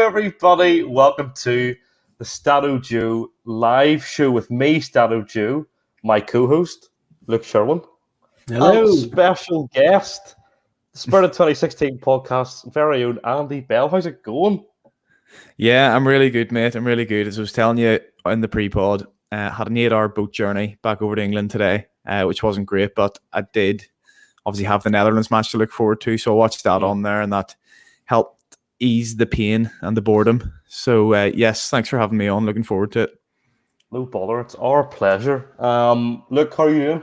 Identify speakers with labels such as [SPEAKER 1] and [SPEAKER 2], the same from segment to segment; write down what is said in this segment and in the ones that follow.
[SPEAKER 1] everybody. Welcome to the StattoJoe live show with me, StattoJoe, my co-host, Luke Sherwin,
[SPEAKER 2] Hello.
[SPEAKER 1] and special guest, the Spirit of 2016 podcast's very own Andy Bell. How's it going?
[SPEAKER 3] Yeah, I'm really good, mate. I'm really good. As I was telling you in the pre-pod, had an 8-hour boat journey back over to England today, which wasn't great, but I did obviously have the Netherlands match to look forward to, so I watched that on there, and that helped ease the pain and the boredom. So yes, thanks for having me on. Looking forward to it.
[SPEAKER 1] No bother, it's our pleasure. Luke, how are you doing?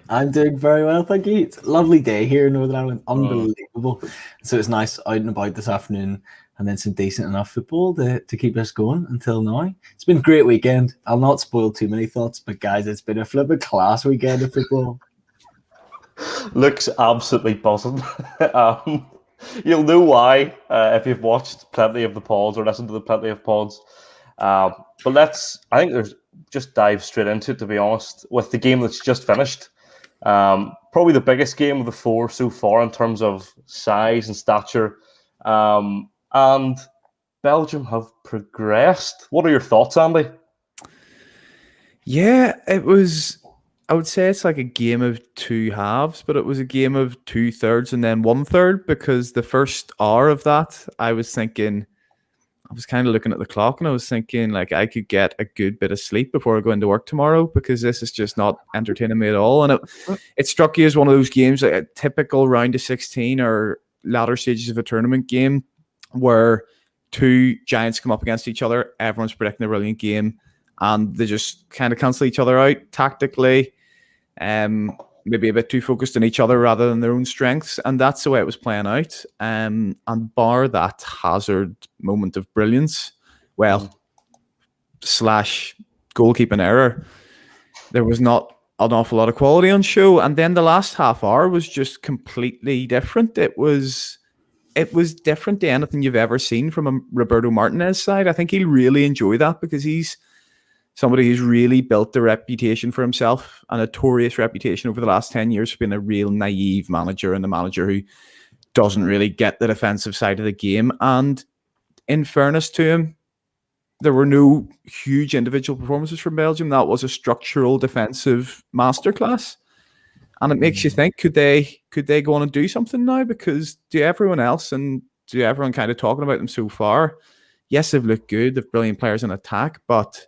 [SPEAKER 2] I'm doing very well, thank you. It's a lovely day here in Northern Ireland, unbelievable. So it's nice out and about this afternoon, and then some decent enough football to keep us going until now. It's been a great weekend. I'll not spoil too many thoughts, but guys, it's been a flippin' class weekend of football.
[SPEAKER 1] Looks absolutely buzzing. You'll know why if you've watched plenty of the pods or listened to the plenty of pods. But I think there's just dive straight into it, to be honest, with the game that's just finished. Probably the biggest game of the four so far in terms of size and stature. And Belgium have progressed. What are your thoughts, Andy?
[SPEAKER 3] Yeah, I would say it's like a game of two halves, but it was a game of 2/3 and then 1/3, because the first hour of that, I was kind of looking at the clock and I was thinking, like, I could get a good bit of sleep before I go into work tomorrow, because this is just not entertaining me at all. And it struck you as one of those games, like a typical round of 16 or latter stages of a tournament game, where two giants come up against each other, everyone's predicting a brilliant game, and they just kind of cancel each other out tactically, maybe a bit too focused on each other rather than their own strengths, and that's the way it was playing out. And bar that Hazard moment of brilliance, slash goalkeeping error, there was not an awful lot of quality on show. And then the last half hour was just completely different. It was different to anything you've ever seen from a Roberto Martinez side. I think he'll really enjoy that, because he's somebody who's really built a reputation for himself, a notorious reputation over the last 10 years for being a real naive manager, and a manager who doesn't really get the defensive side of the game. And in fairness to him, there were no huge individual performances from Belgium. That was a structural defensive masterclass. And it makes you think, could they go on and do something now? Because to everyone else and to everyone kind of talking about them so far, yes, they've looked good, they've brilliant players in attack, but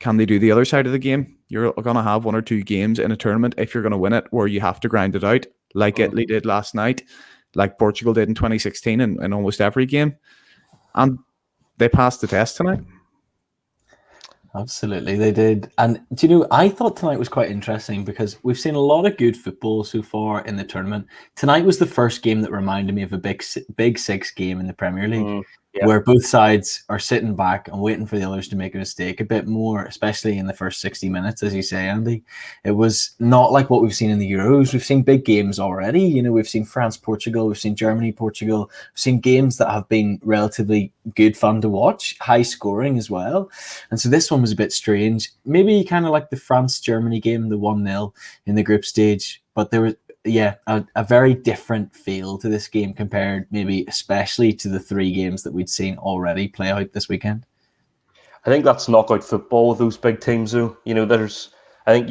[SPEAKER 3] can they do the other side of the game? You're going to have one or two games in a tournament, if you're going to win it, where you have to grind it out, like Italy did last night, like Portugal did in 2016 in almost every game. And they passed the test tonight.
[SPEAKER 2] Absolutely, they did. And do you know, I thought tonight was quite interesting, because we've seen a lot of good football so far in the tournament. Tonight was the first game that reminded me of a big six game in the Premier League. Where both sides are sitting back and waiting for the others to make a mistake a bit more, especially in the first 60 minutes, as you say, Andy. It was not like what we've seen in the Euros. We've seen big games already. You know, we've seen France-Portugal, we've seen Germany-Portugal, we've seen games that have been relatively good fun to watch, high scoring as well. And so this one was a bit strange. Maybe kind of like the France-Germany game, the 1-0 in the group stage, but there was a very different feel to this game compared maybe especially to the three games that we'd seen already play out this weekend.
[SPEAKER 1] I think that's knockout football with those big teams, though. You know, I think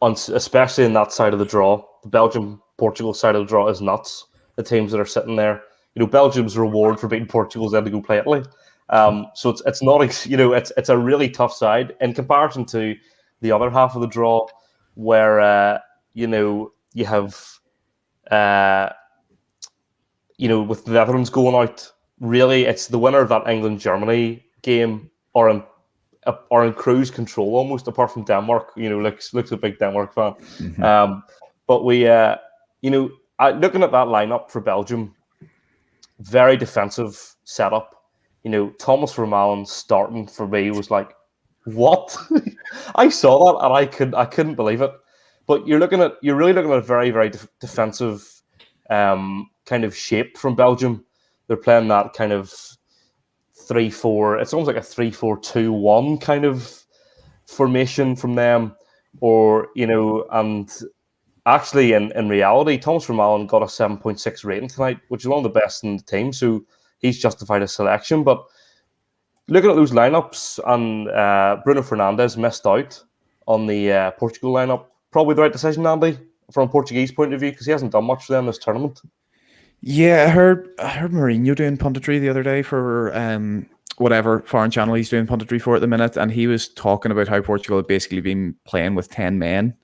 [SPEAKER 1] especially in that side of the draw, the Belgium-Portugal side of the draw is nuts. The teams that are sitting there, you know, Belgium's reward for beating Portugal is then to go play Italy. So it's not, you know, it's a really tough side in comparison to the other half of the draw, where you know, you have, you know, with the Netherlands going out, really, it's the winner of that England-Germany game are in cruise control almost, apart from Denmark. You know, Luke's a big Denmark fan. Mm-hmm. But we, you know, looking at that lineup for Belgium, very defensive setup. You know, Thomas Vermaelen starting for me was like, what? I saw that and I couldn't believe it. But you're really looking at a very, very defensive kind of shape from Belgium. They're playing that kind of 3-4. It's almost like a 3-4-2-1 kind of formation from them, or you know. And actually, in reality, Thomas Vermaelen got a 7.6 rating tonight, which is one of the best in the team. So he's justified his selection. But looking at those lineups, and Bruno Fernandes missed out on the Portugal lineup. Probably the right decision, Andy, from a Portuguese point of view, because he hasn't done much for them this tournament.
[SPEAKER 3] Yeah, I heard Mourinho doing punditry the other day for whatever foreign channel he's doing punditry for at the minute, and he was talking about how Portugal had basically been playing with 10 men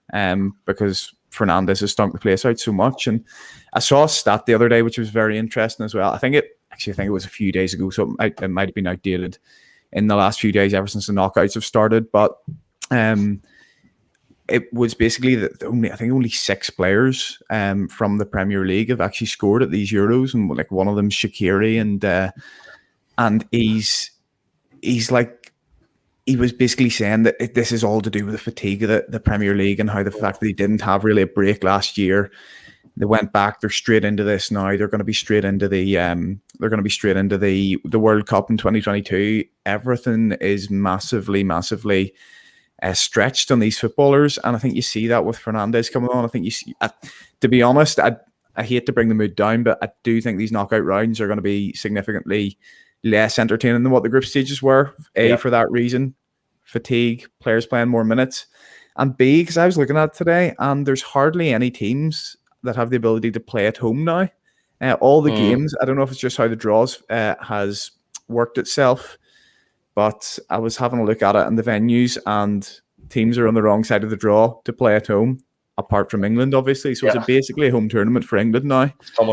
[SPEAKER 3] because Fernandes has stunk the place out so much. And I saw a stat the other day which was very interesting as well. I think it was a few days ago, so it might have been outdated in the last few days ever since the knockouts have started. But it was basically only 6 players from the Premier League have actually scored at these Euros, and like one of them Shaqiri, and he's like, he was basically saying that this is all to do with the fatigue of the Premier League and how the fact that they didn't have really a break last year. They went back. They're straight into this now. They're going to be straight into the World Cup in 2022. Everything is massively stretched on these footballers, and I think you see that with Fernandes coming on. I think you see. To be honest, I hate to bring the mood down, but I do think these knockout rounds are going to be significantly less entertaining than what the group stages were. For that reason, fatigue, players playing more minutes, and B, because I was looking at it today, and there's hardly any teams that have the ability to play at home now. All the games, I don't know if it's just how the draws has worked itself, but I was having a look at it and the venues, and teams are on the wrong side of the draw to play at home, apart from England, obviously. So it's basically a home tournament for England now. So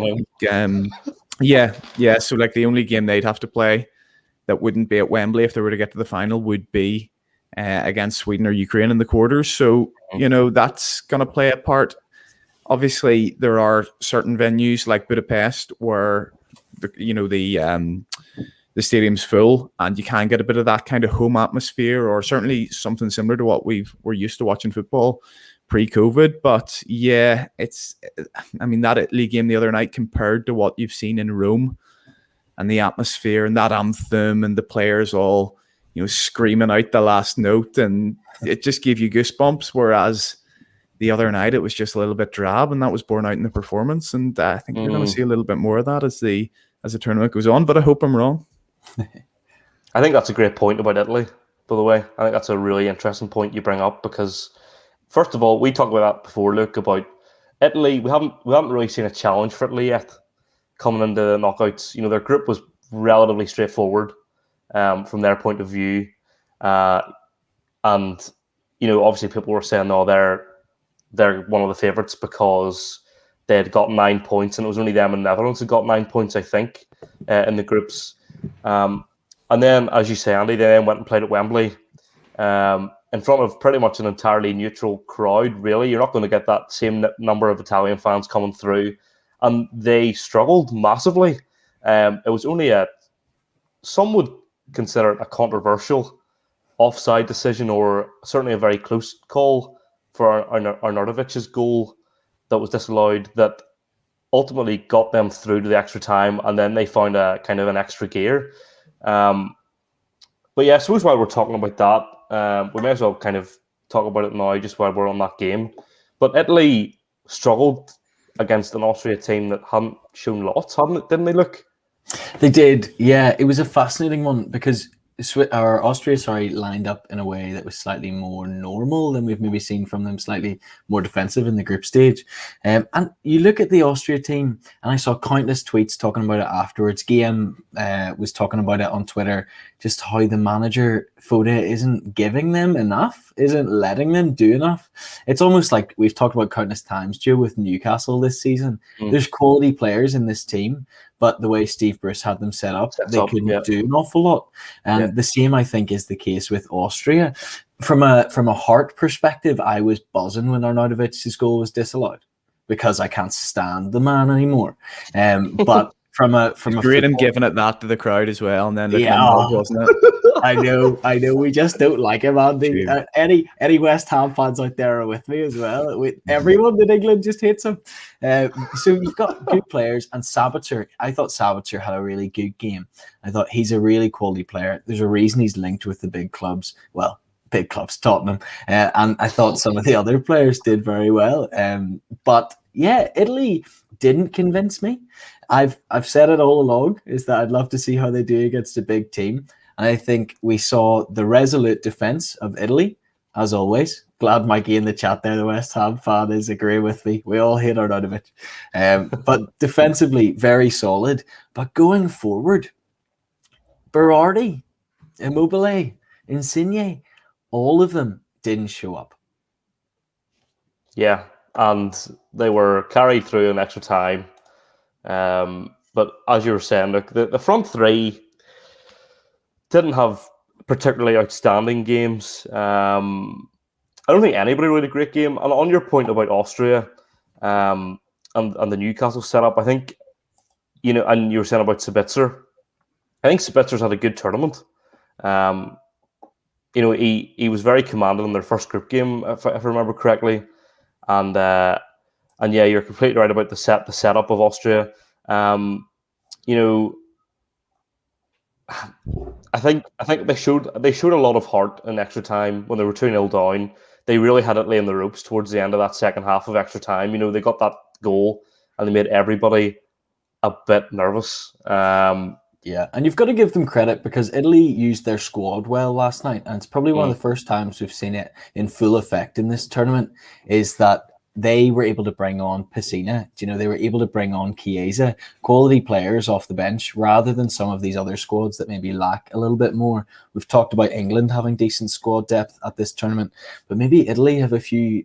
[SPEAKER 3] like the only game they'd have to play that wouldn't be at Wembley if they were to get to the final would be against Sweden or Ukraine in the quarters. So, that's going to play a part. Obviously, there are certain venues like Budapest where the stadium's full, and you can get a bit of that kind of home atmosphere, or certainly something similar to what we're used to watching football pre-COVID. But yeah, that Italy game the other night compared to what you've seen in Rome, and the atmosphere and that anthem and the players all screaming out the last note, and it just gave you goosebumps. Whereas the other night it was just a little bit drab, and that was borne out in the performance. And I think you're going to see a little bit more of that as the tournament goes on. But I hope I'm wrong.
[SPEAKER 1] I think that's a great point about Italy, by the way. I think that's a really interesting point you bring up, because first of all, we talked about that before, Luke, about Italy. We haven't really seen a challenge for Italy yet coming into the knockouts. Their group was relatively straightforward from their point of view, and obviously people were saying, no, they're one of the favourites because they had got 9 points, and it was only them and Netherlands who got 9 points, I think, in the groups. And then, as you say, Andy, they then went and played at Wembley in front of pretty much an entirely neutral crowd, really. You're not going to get that same number of Italian fans coming through. And they struggled massively. It was only some would consider it a controversial offside decision, or certainly a very close call for Arnautovic's goal that was disallowed, that ultimately got them through to the extra time, and then they found a kind of an extra gear. But yeah, I suppose while we're talking about that, we may as well kind of talk about it now, just while we're on that game. But Italy struggled against an Austria team that hadn't shown lots, didn't they, Luke?
[SPEAKER 2] They did, yeah. It was a fascinating one because Austria lined up in a way that was slightly more normal than we've maybe seen from them, slightly more defensive in the group stage. And you look at the Austria team, and I saw countless tweets talking about it afterwards. Guillaume was talking about it on Twitter, just how the manager, Foda, isn't giving them enough, isn't letting them do enough. It's almost like we've talked about countless times, Joe, with Newcastle this season. There's quality players in this team, but the way Steve Bruce had them set up, they couldn't do an awful lot. And the same, I think, is the case with Austria. From a heart perspective, I was buzzing when Arnautovic's goal was disallowed because I can't stand the man anymore. But from a
[SPEAKER 3] great and giving it that to the crowd as well, and then wasn't it?
[SPEAKER 2] I know. We just don't like him, Andy. Any West Ham fans out there are with me as well. Everyone in England just hates him. So you've got good players, and Sabitzer. I thought Sabitzer had a really good game. I thought he's a really quality player. There's a reason he's linked with the big clubs. Well, big clubs, Tottenham, and I thought some of the other players did very well. But yeah, Italy didn't convince me. I've said it all along, is that I'd love to see how they do against a big team. And I think we saw the resolute defense of Italy, as always. Glad Mikey in the chat there, the West Ham fan, is agreeing with me. We all hate Arnautovic. But defensively, very solid. But going forward, Berardi, Immobile, Insigne, all of them didn't show up.
[SPEAKER 1] Yeah, and they were carried through in extra time. But as you were saying, look, the front three didn't have particularly outstanding games. I don't think anybody really had a great game. And on your point about Austria and the Newcastle setup, I think, and you were saying about Sabitzer, I think Sabitzer's had a good tournament. He was very commanding in their first group game, if I remember correctly. And yeah, you're completely right about the setup of Austria. I think they showed a lot of heart in extra time when they were 2-0 down. They really had it laying the ropes towards the end of that second half of extra time. They got that goal and they made everybody a bit nervous.
[SPEAKER 2] Yeah, and you've got to give them credit because Italy used their squad well last night, and it's probably one of the first times we've seen it in full effect in this tournament, is that they were able to bring on Pessina. They were able to bring on Chiesa, quality players off the bench, rather than some of these other squads that maybe lack a little bit more. We've talked about England having decent squad depth at this tournament, but maybe Italy have a few,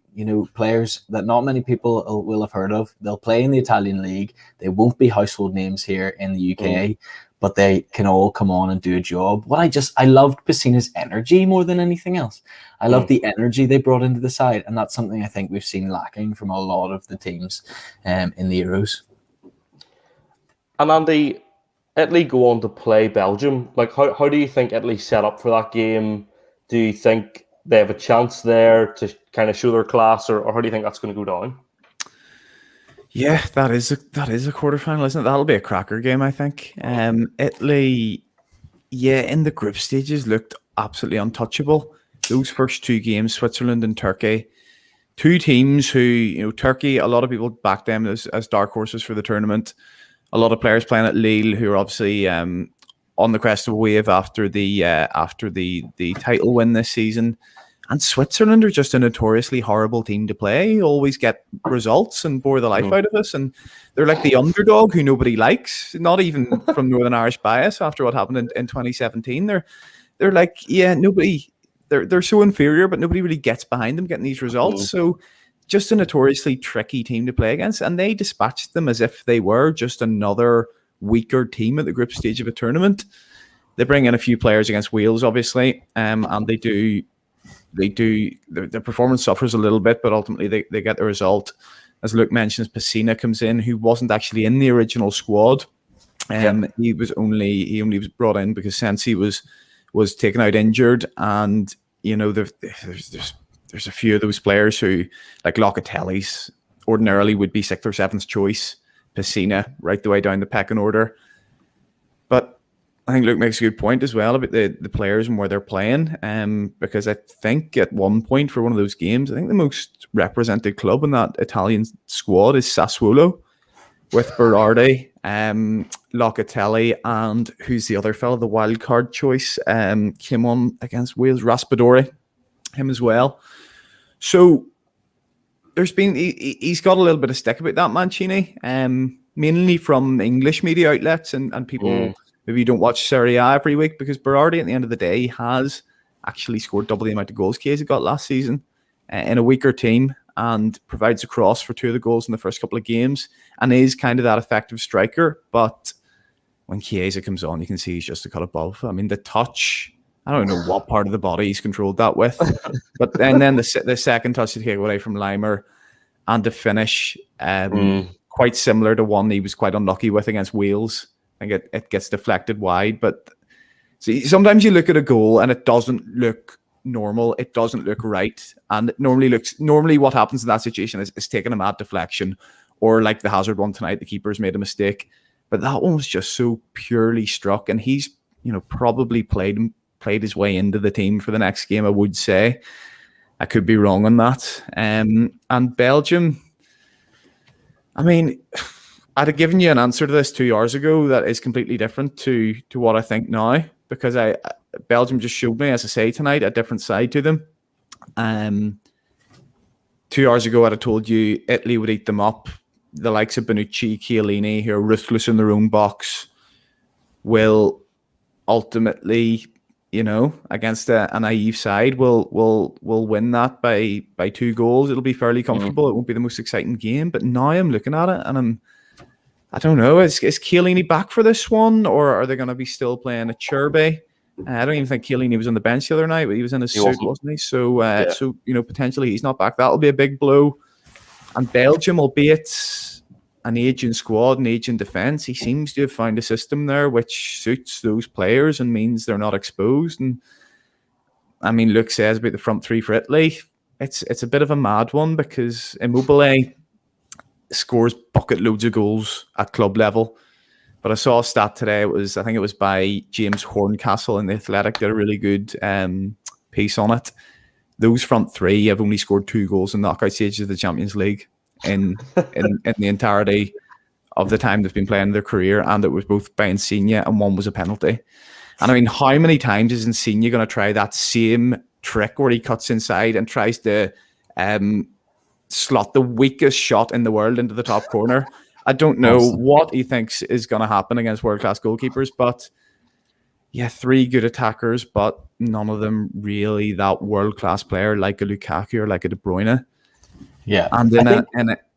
[SPEAKER 2] players that not many people will have heard of. They'll play in the Italian league. They won't be household names here in the UK. But they can all come on and do a job. I loved Pessina's energy more than anything else. I loved the energy they brought into the side, and that's something I think we've seen lacking from a lot of the teams in the Euros.
[SPEAKER 1] And Andy, Italy go on to play Belgium. Like, how do you think Italy set up for that game? Do you think they have a chance there to kind of show their class, or how do you think that's going to go down?
[SPEAKER 3] Yeah, that is a quarterfinal, isn't it? That'll be a cracker game, I think. Italy, in the group stages looked absolutely untouchable. Those first two games, Switzerland and Turkey, two teams who, Turkey, a lot of people back them as dark horses for the tournament. A lot of players playing at Lille who are obviously on the crest of a wave after the title win this season. And Switzerland are just a notoriously horrible team to play, always get results and bore the life out of us. And they're like the underdog who nobody likes, not even from Northern Irish bias after what happened in 2017. They're like, nobody, they're so inferior, but nobody really gets behind them getting these results. So just a notoriously tricky team to play against. And they dispatched them as if they were just another weaker team at the group stage of a tournament. They bring in a few players against Wales, obviously, and their performance suffers a little bit, but ultimately they get the result. As Luke mentions, Pessina comes in, who wasn't actually in the original squad. He only was brought in because Sensi was taken out injured, and there's a few of those players who, like Locatelli's, ordinarily would be 6th or 7th choice. Pessina right the way down the pecking order, but I think Luke makes a good point as well about the players and where they're playing. Because I think at one point for one of those games, I think the most represented club in that Italian squad is Sassuolo, with Berardi, Locatelli, and who's the other fellow, the wild card choice, came on against Wales, Raspadori, him as well. So he's got a little bit of stick about that, Mancini, mainly from English media outlets and people. Maybe you don't watch Serie A every week, because Berardi at the end of the day has actually scored double the amount of goals Chiesa got last season in a weaker team, and provides a cross for 2 of the goals in the first couple of games, and is kind of that effective striker. But when Chiesa comes on, you can see he's just a cut above. I mean, the touch, I don't know what part of the body he's controlled that with, but then the second touch to take away from Limer, and the finish, quite similar to one he was quite unlucky with against Wales. I think it gets deflected wide, but see, sometimes you look at a goal and it doesn't look normal. It doesn't look right. And it normally what happens in that situation is taking a mad deflection, or like the Hazard one tonight, the keeper's made a mistake. But that one was just so purely struck, and he's, probably played his way into the team for the next game, I would say. I could be wrong on that. And Belgium, I mean, I'd have given you an answer to this 2 hours ago that is completely different to what I think now, because I Belgium just showed me, as I say tonight, a different side to them. 2 hours ago, I'd have told you Italy would eat them up. The likes of Bonucci, Chiellini, who are ruthless in their own box, will ultimately, against a naive side, will win that by 2 goals. It'll be fairly comfortable. It won't be the most exciting game, but now I'm looking at it and I don't know. Is Chiellini back for this one, or are they going to be still playing at Cherby? I don't even think Chiellini was on the bench the other night, but he was in his suit, wasn't he? So, potentially he's not back. That'll be a big blow. And Belgium, albeit an aging squad, an aging defence, he seems to have found a system there which suits those players and means they're not exposed. And I mean, Luke says about the front three for Italy, it's a bit of a mad one because Immobile scores bucket loads of goals at club level. But I saw a stat today. I think it was by James Horncastle in The Athletic. Did a really good piece on it. Those front three have only scored 2 goals in knockout stages of the Champions League in the entirety of the time they've been playing their career, and it was both by Insigne and one was a penalty. And I mean, how many times is Insigne going to try that same trick where he cuts inside and tries to slot the weakest shot in the world into the top corner? I don't know what he thinks is going to happen against world-class goalkeepers, but yeah, 3 good attackers, but none of them really that world-class player like a Lukaku or like a De Bruyne.
[SPEAKER 2] Yeah,
[SPEAKER 3] and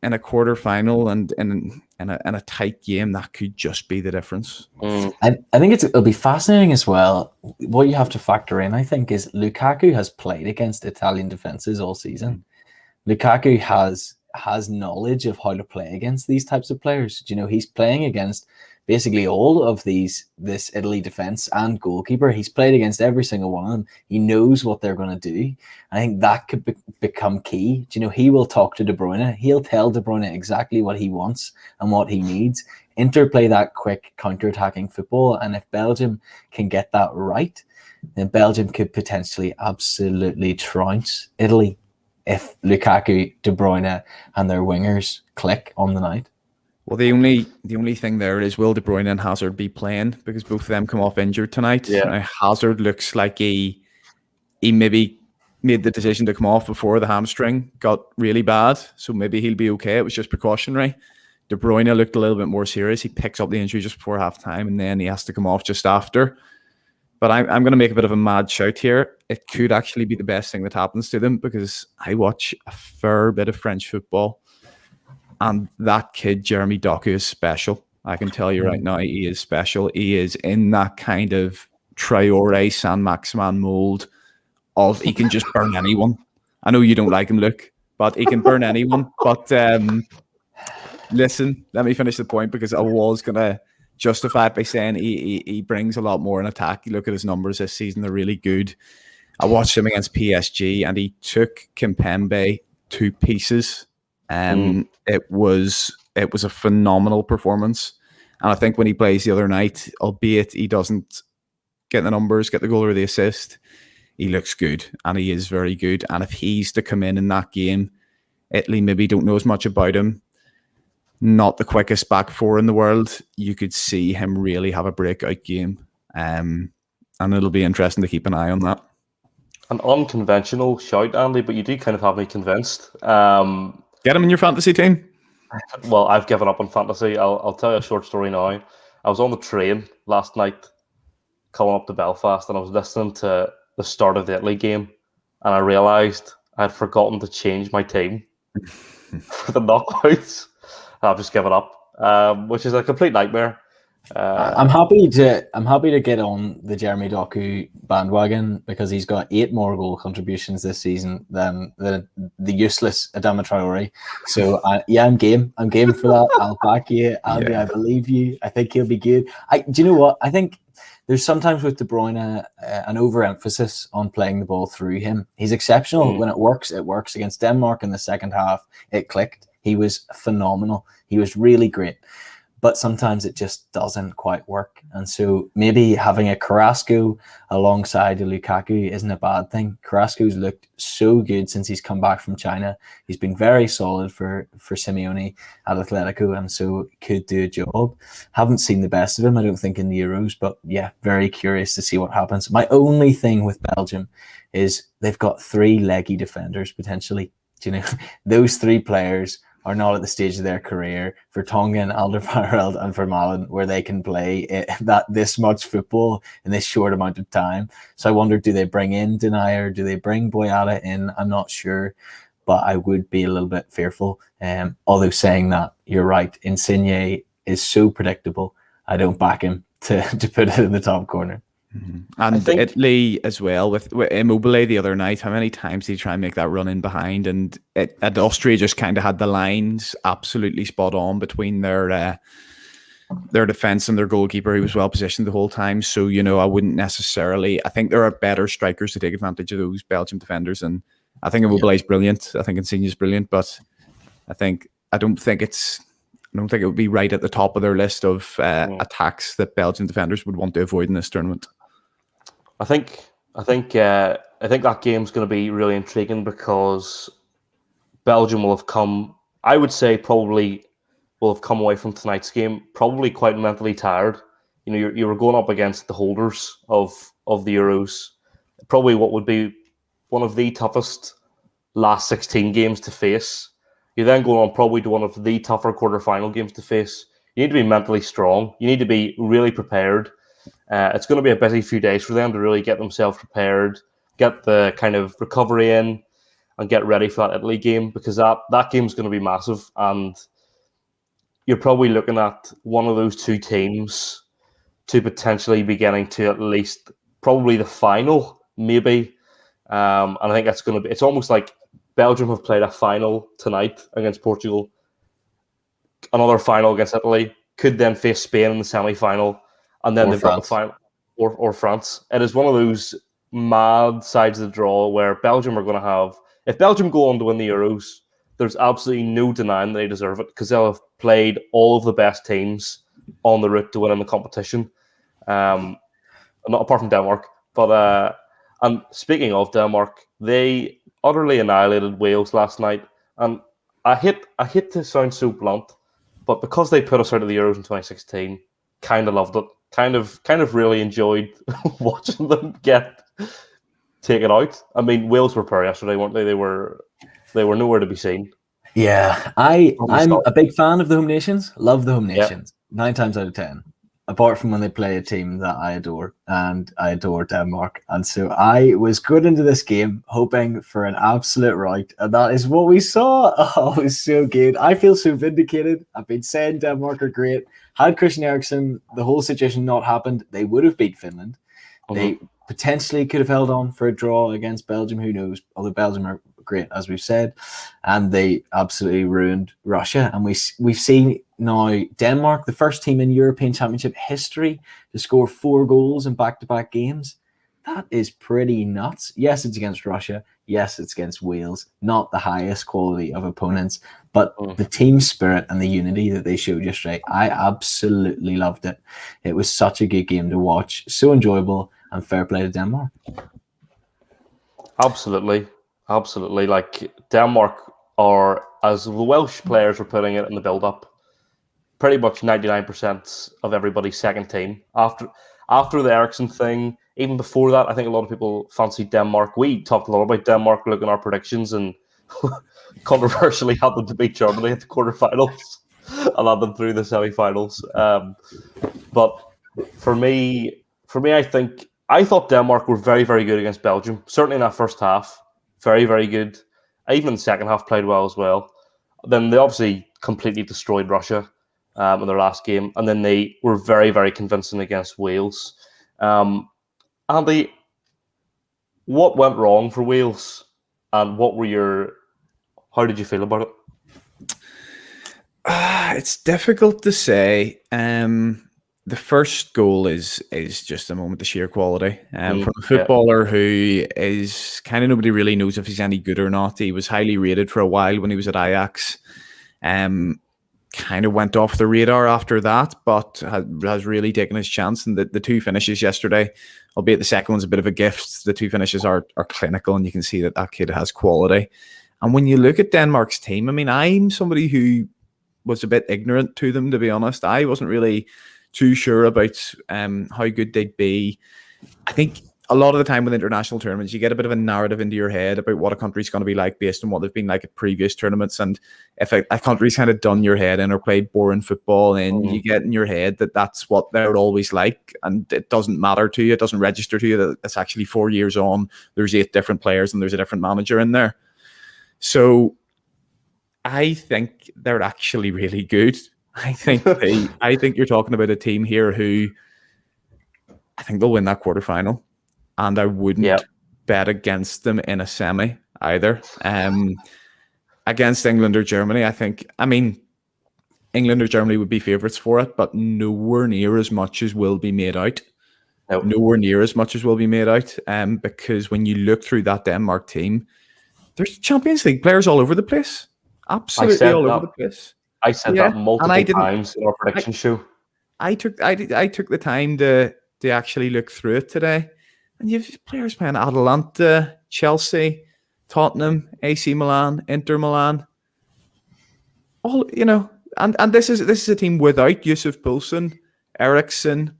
[SPEAKER 3] in a quarter-final and in a tight game, that could just be the difference.
[SPEAKER 2] I think it'll be fascinating as well. What you have to factor in, I think, is Lukaku has played against Italian defenses all season. Lukaku has knowledge of how to play against these types of players. He's playing against basically all of this Italy defense and goalkeeper. He's played against every single one of them. He knows what they're going to do. I think that could become key. He will talk to De Bruyne. He'll tell De Bruyne exactly what he wants and what he needs. Inter play that quick counter-attacking football, and if Belgium can get that right, then Belgium could potentially absolutely trounce Italy if Lukaku, De Bruyne, and their wingers click on the night.
[SPEAKER 3] Well, the only thing there is, will De Bruyne and Hazard be playing? Because both of them come off injured tonight.
[SPEAKER 1] Yeah.
[SPEAKER 3] Now, Hazard looks like he maybe made the decision to come off before the hamstring got really bad, so maybe he'll be okay. It was just precautionary. De Bruyne looked a little bit more serious. He picks up the injury just before half-time, and then he has to come off just after. But I'm going to make a bit of a mad shout here. It could actually be the best thing that happens to them because I watch a fair bit of French football. And that kid, Jeremy Doku, is special. I can tell you right now, he is special. He is in that kind of Traoré, Saint-Maximin mold of he can just burn anyone. I know you don't like him, Luke, but he can burn anyone. But listen, let me finish the point because I was going to justify it by saying he brings a lot more in attack. You look at his numbers this season, they're really good. I watched him against PSG and he took Kimpembe to pieces. It was a phenomenal performance. And I think when he plays the other night, albeit he doesn't get the numbers, get the goal or the assist, he looks good and he is very good. And if he's to come in that game, Italy maybe don't know as much about him. Not the quickest back four in the world. You could see him really have a breakout game. And it'll be interesting to keep an eye on that.
[SPEAKER 1] An unconventional shout, Andy, but you do kind of have me convinced.
[SPEAKER 3] Get him in your fantasy team.
[SPEAKER 1] Well, I've given up on fantasy. I'll tell you a short story now. I was on the train last night coming up to Belfast and I was listening to the start of the Italy game and I realised I had forgotten to change my team for the knockouts. I've just given up, which is a complete nightmare.
[SPEAKER 2] I'm happy to get on the Jeremy Doku bandwagon because he's got 8 more goal contributions this season than the useless Adama Traore. So I'm game. I'm game for that. I'll back you, Andy. Yeah. I believe you. I think he'll be good. Do you know what? I think there's sometimes with De Bruyne an overemphasis on playing the ball through him. He's exceptional when it works. It works against Denmark in the second half. It clicked. He was phenomenal. He was really great. but sometimes it just doesn't quite work. And so maybe having a Carrasco alongside a Lukaku isn't a bad thing. Carrasco's looked so good since he's come back from China. He's been very solid for Simeone at Atletico, and so could do a job. Haven't seen the best of him, I don't think, in the Euros, but yeah, very curious to see what happens. My only thing with Belgium is they've got 3 leggy defenders potentially. Do you know, those 3 players are not at the stage of their career for Tongan, Alderweireld, and Vermaelen where they can play this much football in this short amount of time. So I wonder, do they bring in Denier? Do they bring Boyata in? I'm not sure, but I would be a little bit fearful. Although saying that, you're right, Insigne is so predictable. I don't back him to put it in the top corner.
[SPEAKER 3] Mm-hmm. And Italy as well with Immobile the other night. How many times did he try and make that run in behind? And Austria just kind of had the lines absolutely spot on between their defense and their goalkeeper, who was well positioned the whole time. So I wouldn't necessarily. I think there are better strikers to take advantage of those Belgian defenders, and I think Immobile is brilliant. I think Insigne is brilliant, but I don't think it would be right at the top of their list of attacks that Belgian defenders would want to avoid in this tournament.
[SPEAKER 1] I think that game's going to be really intriguing because Belgium will have come. I would say probably will have come away from tonight's game probably quite mentally tired. You were going up against the holders of the Euros, probably what would be one of the toughest last 16 games to face. You're then going on probably to one of the tougher quarterfinal games to face. You need to be mentally strong. You need to be really prepared. It's going to be a busy few days for them to really get themselves prepared, get the kind of recovery in, and get ready for that Italy game, because that game's going to be massive. And you're probably looking at one of those 2 teams to potentially be getting to at least probably the final, maybe. And I think that's going to be. It's almost like Belgium have played a final tonight against Portugal, another final against Italy, could then face Spain in the semi-final, and then they've got the final, or France. It is one of those mad sides of the draw where Belgium are going to have. If Belgium go on to win the Euros, there's absolutely no denying they deserve it, because they'll have played all of the best teams on the route to winning the competition. Not apart from Denmark, but and speaking of Denmark, they utterly annihilated Wales last night, and I hate to sound so blunt, but because they put us out of the Euros in 2016, kind of loved it. Kind of really enjoyed watching them get taken out. I mean, Wales were poor yesterday, weren't they? They were nowhere to be seen.
[SPEAKER 2] Yeah, I'm a big fan of the home nations. Love the home nations. 9 times out of 10. Apart from when they play a team that I adore, and I adore Denmark. And so I was good into this game, hoping for an absolute rout, and that is what we saw. Oh, it was so good. I feel so vindicated. I've been saying Denmark are great. Had Christian Eriksen, the whole situation not happened, they would have beat Finland. They potentially could have held on for a draw against Belgium. Who knows? Although Belgium are great, as we've said, and they absolutely ruined Russia. And we've seen now Denmark, the first team in European Championship history to score 4 goals in back-to-back games. That is pretty nuts. Yes, it's against Russia. Yes, it's against Wales. Not the highest quality of opponents, but the team spirit and the unity that they showed yesterday, I absolutely loved it. It was such a good game to watch. So enjoyable, and fair play to Denmark.
[SPEAKER 1] Absolutely. Like, Denmark are, as the Welsh players were putting it in the build-up, pretty much 99% of everybody's second team. After the Eriksen thing, even before that, I think a lot of people fancied Denmark. We talked a lot about Denmark, looking at our predictions, and controversially had them to beat Germany at the quarterfinals and had them through the semi-finals. But for me, I thought Denmark were very, very good against Belgium. Certainly in that first half, very, very good. Even in the second half, played well as well. Then they obviously completely destroyed Russia in their last game, and then they were very, very convincing against Wales. Andy, what went wrong for Wales, and how did you feel about it?
[SPEAKER 3] It's difficult to say. The first goal is just a moment of sheer quality. From a footballer who is kind of, nobody really knows if he's any good or not. He was highly rated for a while when he was at Ajax. kind of went off the radar after that, but has really taken his chance. And the two finishes yesterday, albeit the second one's a bit of a gift, the two finishes are clinical, and you can see that kid has quality. And when you look at Denmark's team, I mean, I'm somebody who was a bit ignorant to them, to be honest. I wasn't really too sure about how good they'd be. I think a lot of the time with international tournaments, you get a bit of a narrative into your head about what a country's going to be like based on what they've been like at previous tournaments. And if a country's kind of done your head in or played boring football in, you get in your head that that's what they're always like. And it doesn't matter to you. It doesn't register to you that it's actually 4 years on. There's 8 different players and there's a different manager in there. So I think they're actually really good. I think you're talking about a team here who I think they'll win that quarterfinal. And I wouldn't bet against them in a semi either. Against England or Germany, England or Germany would be favourites for it, but nowhere near as much as will be made out.
[SPEAKER 1] Nope.
[SPEAKER 3] Nowhere near as much as will be made out. Because when you look through that Denmark team, there's Champions League players all over the place. Absolutely all over the place.
[SPEAKER 1] I said that multiple times in our prediction show. I took
[SPEAKER 3] the time to actually look through it today. And you have players playing Atalanta, Chelsea, Tottenham, AC Milan, Inter Milan. All and this is a team without Yusuf Poulsen, Eriksson.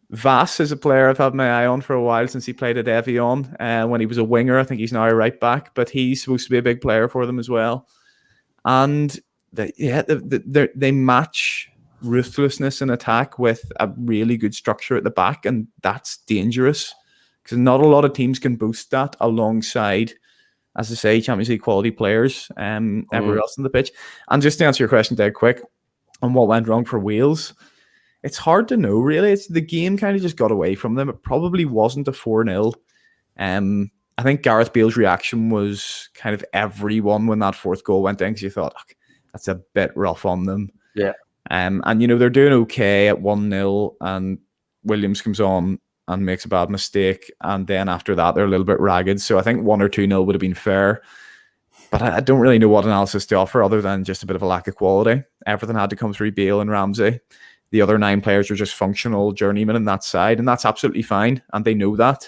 [SPEAKER 3] Vass is a player I've had my eye on for a while since he played at Evian when he was a winger. I think he's now a right back, but he's supposed to be a big player for them as well. And they match ruthlessness in attack with a really good structure at the back, and that's dangerous. Because not a lot of teams can boast that alongside, as I say, Champions League quality players everywhere else on the pitch. And just to answer your question dead quick on what went wrong for Wales, it's hard to know, really. The game kind of just got away from them. It probably wasn't a 4-0. I think Gareth Bale's reaction was kind of everyone when that fourth goal went in, because you thought, that's a bit rough on them.
[SPEAKER 1] Yeah.
[SPEAKER 3] And, they're doing okay at 1-0, and Williams comes on and makes a bad mistake, and then after that they're a little bit ragged. So I think 1 or 2-0 would have been fair, but I don't really know what analysis to offer other than just a bit of a lack of quality. Everything had to come through Bale and Ramsey. The other 9 players were just functional journeymen on that side, and that's absolutely fine, and they know that.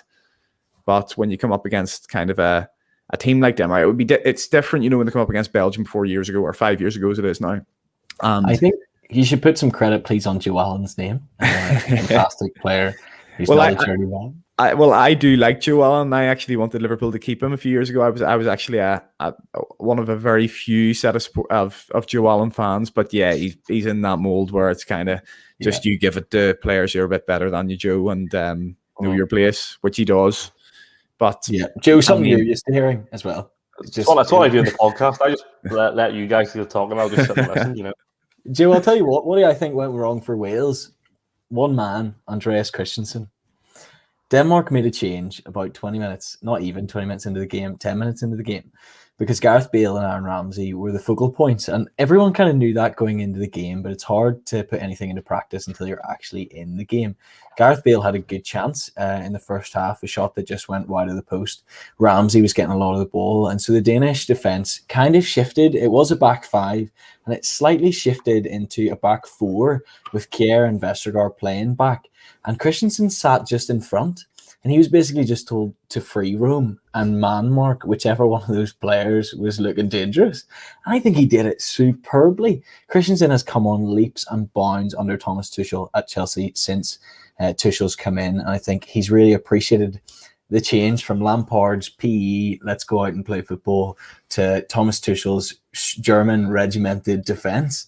[SPEAKER 3] But when you come up against kind of a team like Denmark, it's different, when they come up against Belgium 4 years ago or 5 years ago as it is now.
[SPEAKER 2] I think you should put some credit, please, on Joe Allen's name. Fantastic player. I do like Joe Allen. I actually wanted Liverpool to keep him a few years ago. I was actually one of a very few set of Joe Allen fans. But yeah, he's in that mold where it's kind of just you give it to players who are a bit better than you, Joe, and know your place, which he does. But Joe, something you're used to hearing as well.
[SPEAKER 1] That's what I do in the podcast. I just let you guys do the talking. I'll just sit and listen.
[SPEAKER 2] Joe, I'll tell you what do I think went wrong for Wales? One man, Andreas Christensen. Denmark made a change about 20 minutes, not even 20 minutes into the game, 10 minutes into the game, because Gareth Bale and Aaron Ramsey were the focal points. And everyone kind of knew that going into the game, but it's hard to put anything into practice until you're actually in the game. Gareth Bale had a good chance in the first half, a shot that just went wide of the post. Ramsey was getting a lot of the ball. And so the Danish defence kind of shifted. It was a back 5, and it slightly shifted into a back 4 with Kjær and Vestergaard playing back. And Christensen sat just in front. And he was basically just told to free roam and man mark whichever one of those players was looking dangerous. And I think he did it superbly. Christensen has come on leaps and bounds under Thomas Tuchel at Chelsea since Tuchel's come in. And I think he's really appreciated the change from Lampard's PE, let's go out and play football, to Thomas Tuchel's German regimented defence.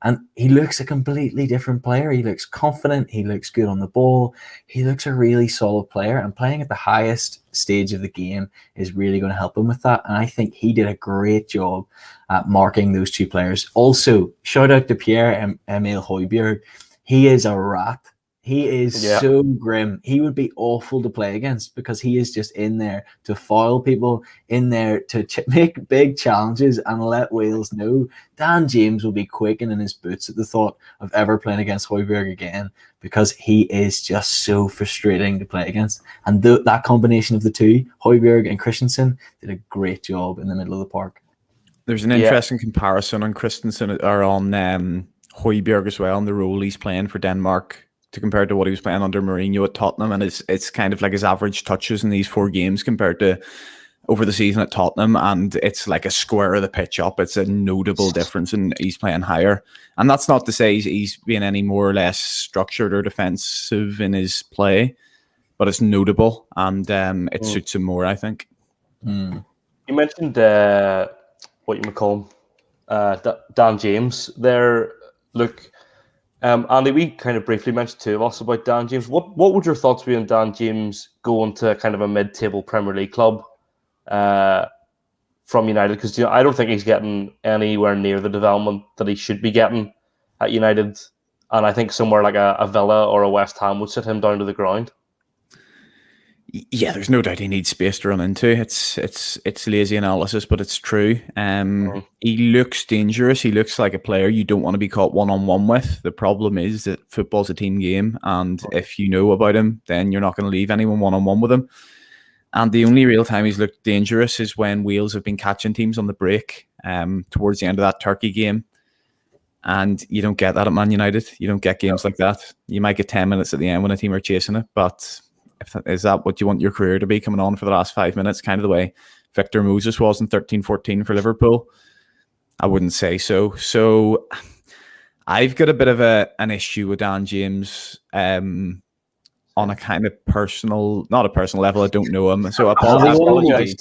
[SPEAKER 2] And he looks a completely different player. He looks confident. He looks good on the ball. He looks a really solid player. And playing at the highest stage of the game is really going to help him with that. And I think he did a great job at marking those 2 players. Also, shout out to Pierre-Emile Højbjerg. He is a rat. He is so grim. He would be awful to play against because he is just in there to foil people, in there to make big challenges and let Wales know. Dan James will be quaking in his boots at the thought of ever playing against Højbjerg again because he is just so frustrating to play against. And that combination of the 2, Højbjerg and Christensen, did a great job in the middle of the park.
[SPEAKER 3] There's an interesting comparison on Christensen or on Højbjerg as well, and the role he's playing for Denmark to compare to what he was playing under Mourinho at Tottenham, and it's kind of like his average touches in these 4 games compared to over the season at Tottenham, and it's like a square of the pitch up. It's a notable difference, and he's playing higher. And that's not to say he's being any more or less structured or defensive in his play, but it's notable, and it suits him more, I think.
[SPEAKER 1] You mentioned what you would call him, Dan James there. Look, Andy, we kind of briefly mentioned to us about Dan James. What would your thoughts be on Dan James going to kind of a mid-table Premier League club from United? Because I don't think he's getting anywhere near the development that he should be getting at United, and I think somewhere like a Villa or a West Ham would sit him down to the ground.
[SPEAKER 3] Yeah, there's no doubt he needs space to run into. It's lazy analysis, but it's true. He looks dangerous. He looks like a player you don't want to be caught one-on-one with. The problem is that football's a team game, and if you know about him, then you're not going to leave anyone one-on-one with him. And the only real time he's looked dangerous is when Wales have been catching teams on the break towards the end of that Turkey game. And you don't get that at Man United. You don't get games like that. You might get 10 minutes at the end when a team are chasing it, but is that what you want your career to be, coming on for the last 5 minutes, kind of the way Victor Moses was in 13-14 for Liverpool? I wouldn't say so. So I've got a bit of an issue with Dan James on a kind of personal, not a personal level. I don't know him, so I apologize.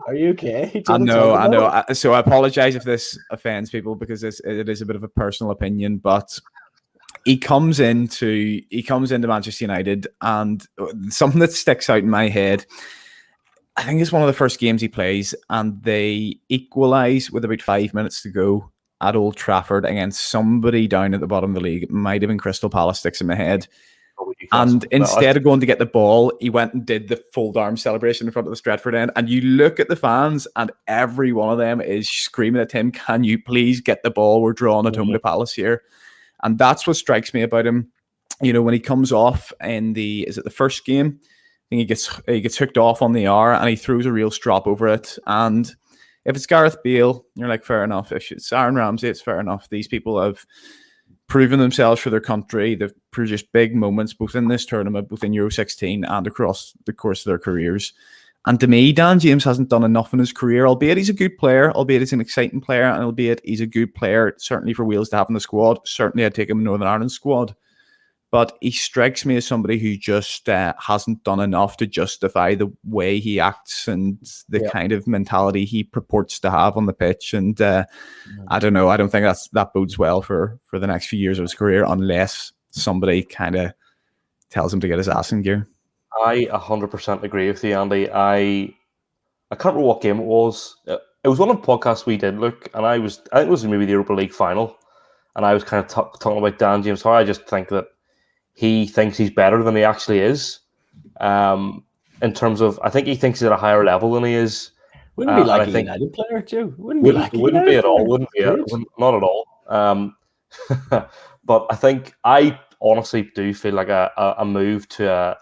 [SPEAKER 2] Are you okay?
[SPEAKER 3] I know. So I apologize if this offends people, because it is a bit of a personal opinion, but he comes into Manchester United, and something that sticks out in my head, I think it's one of the first games he plays, and they equalise with about 5 minutes to go at Old Trafford against somebody down at the bottom of the league. It might have been Crystal Palace, sticks in my head. And instead of going to get the ball, he went and did the fold arm celebration in front of the Stretford end. And you look at the fans, and every one of them is screaming at him, "Can you please get the ball? We're drawing at home to Palace here." And that's what strikes me about him. When he comes off in the first game, I think he gets hooked off on the R, and he throws a real strop over it. And if it's Gareth Bale, you're like, fair enough. If it's Aaron Ramsey, it's fair enough. These people have proven themselves for their country. They've produced big moments, both in this tournament, both in Euro 16 and across the course of their careers. And to me, Dan James hasn't done enough in his career, albeit he's a good player, albeit he's an exciting player, and albeit he's a good player, certainly for Wales to have in the squad. Certainly I'd take him in Northern Ireland squad. But he strikes me as somebody who just hasn't done enough to justify the way he acts and the kind of mentality he purports to have on the pitch. And I don't know. I don't think that bodes well for the next few years of his career, unless somebody kind of tells him to get his ass in gear.
[SPEAKER 1] I 100% agree with you, Andy. I can't remember what game it was. It was one of the podcasts we did, Luke, and I think it was maybe the Europa League final, and I was kind of talking about Dan James. How I just think that he thinks he's better than he actually is. In terms of, I think he thinks he's at a higher level than he is.
[SPEAKER 2] Wouldn't be like a United player, too.
[SPEAKER 1] Wouldn't be at all. Wouldn't be not at all. But I think I honestly do feel like a move to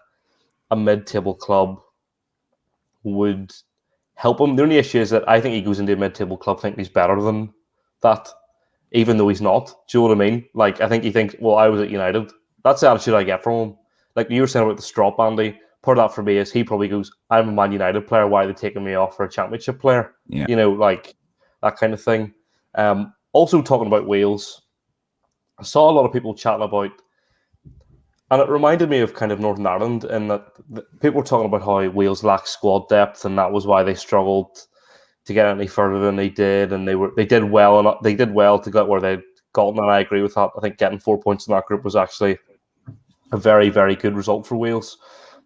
[SPEAKER 1] a mid-table club would help him. The only issue is that I think he goes into a mid-table club thinking he's better than that, even though he's not. Do you know what I mean? Like, I think he thinks, well, I was at United. That's the attitude I get from him. Like you were saying about the strop, Andy, part of that for me is he probably goes, I'm a Man United player, why are they taking me off for a championship player?
[SPEAKER 3] Yeah.
[SPEAKER 1] Like that kind of thing. Also talking about Wales, I saw a lot of people chatting about, and it reminded me of kind of Northern Ireland, in that people were talking about how Wales lacked squad depth, and that was why they struggled to get any further than they did, and they did well to get where they'd gotten, and I agree with that. I think getting 4 points in that group was actually a very, very good result for Wales.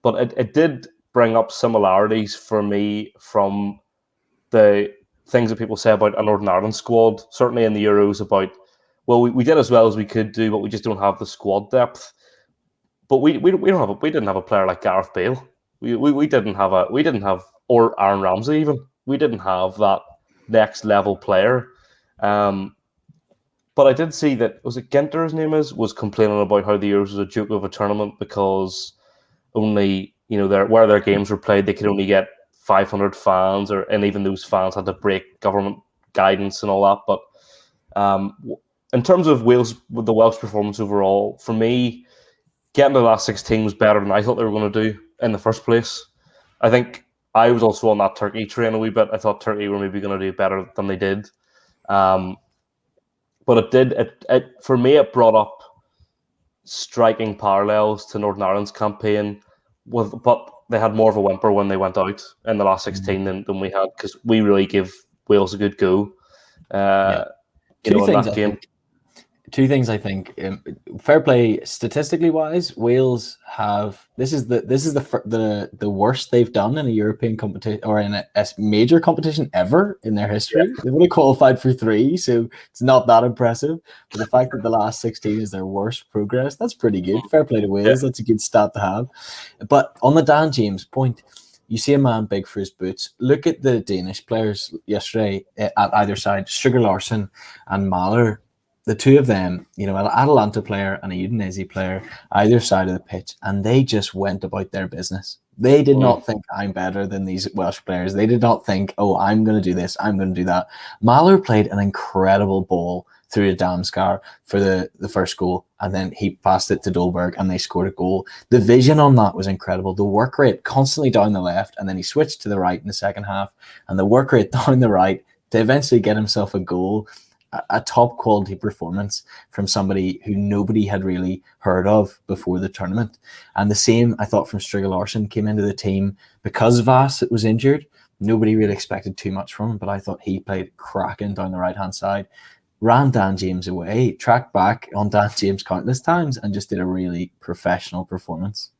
[SPEAKER 1] But it did bring up similarities for me from the things that people say about a Northern Ireland squad, certainly in the Euros, about, well, we did as well as we could do, but we just don't have the squad depth. But we didn't have a player like Gareth Bale. We didn't have or Aaron Ramsey even. We didn't have that next level player. But I did see that, was it Ginter, his name was complaining about how the Euros was a joke of a tournament because only, where their games were played, they could only get 500 fans, and even those fans had to break government guidance and all that. But in terms of the Welsh performance overall, for me, getting to the last 16 was better than I thought they were going to do in the first place. I think I was also on that Turkey train a wee bit. I thought Turkey were maybe going to do better than they did. But for me, it brought up striking parallels to Northern Ireland's campaign, but they had more of a whimper when they went out in the last 16 than we had, because we really gave Wales a good go.
[SPEAKER 2] Two things I think. Fair play, statistically wise, Wales have this is the worst they've done in a European competition or in a major competition ever in their history. They've only qualified for 3, so it's not that impressive. But the fact that the last 16 is their worst progress, that's pretty good. Fair play to Wales. That's a good stat to have. But on the Dan James point, you see a man big for his boots. Look at the Danish players yesterday at either side, Striger Larsson and Mahler. The two of them, an Atalanta player and a Udinese player, either side of the pitch, and they just went about their business. They did not think, I'm better than these Welsh players. They did not think, I'm going to do this, I'm going to do that. Mahler played an incredible ball through a Damskar for the first goal, and then he passed it to Dolberg, and they scored a goal. The vision on that was incredible. The work rate constantly down the left, and then he switched to the right in the second half, and the work rate down the right to eventually get himself a goal. A top quality performance from somebody who nobody had really heard of before the tournament. And the same, I thought, from Striger Larsson, came into the team because Vass was injured. Nobody really expected too much from him, but I thought he played cracking down the right-hand side, ran Dan James away, tracked back on Dan James countless times, and just did a really professional performance.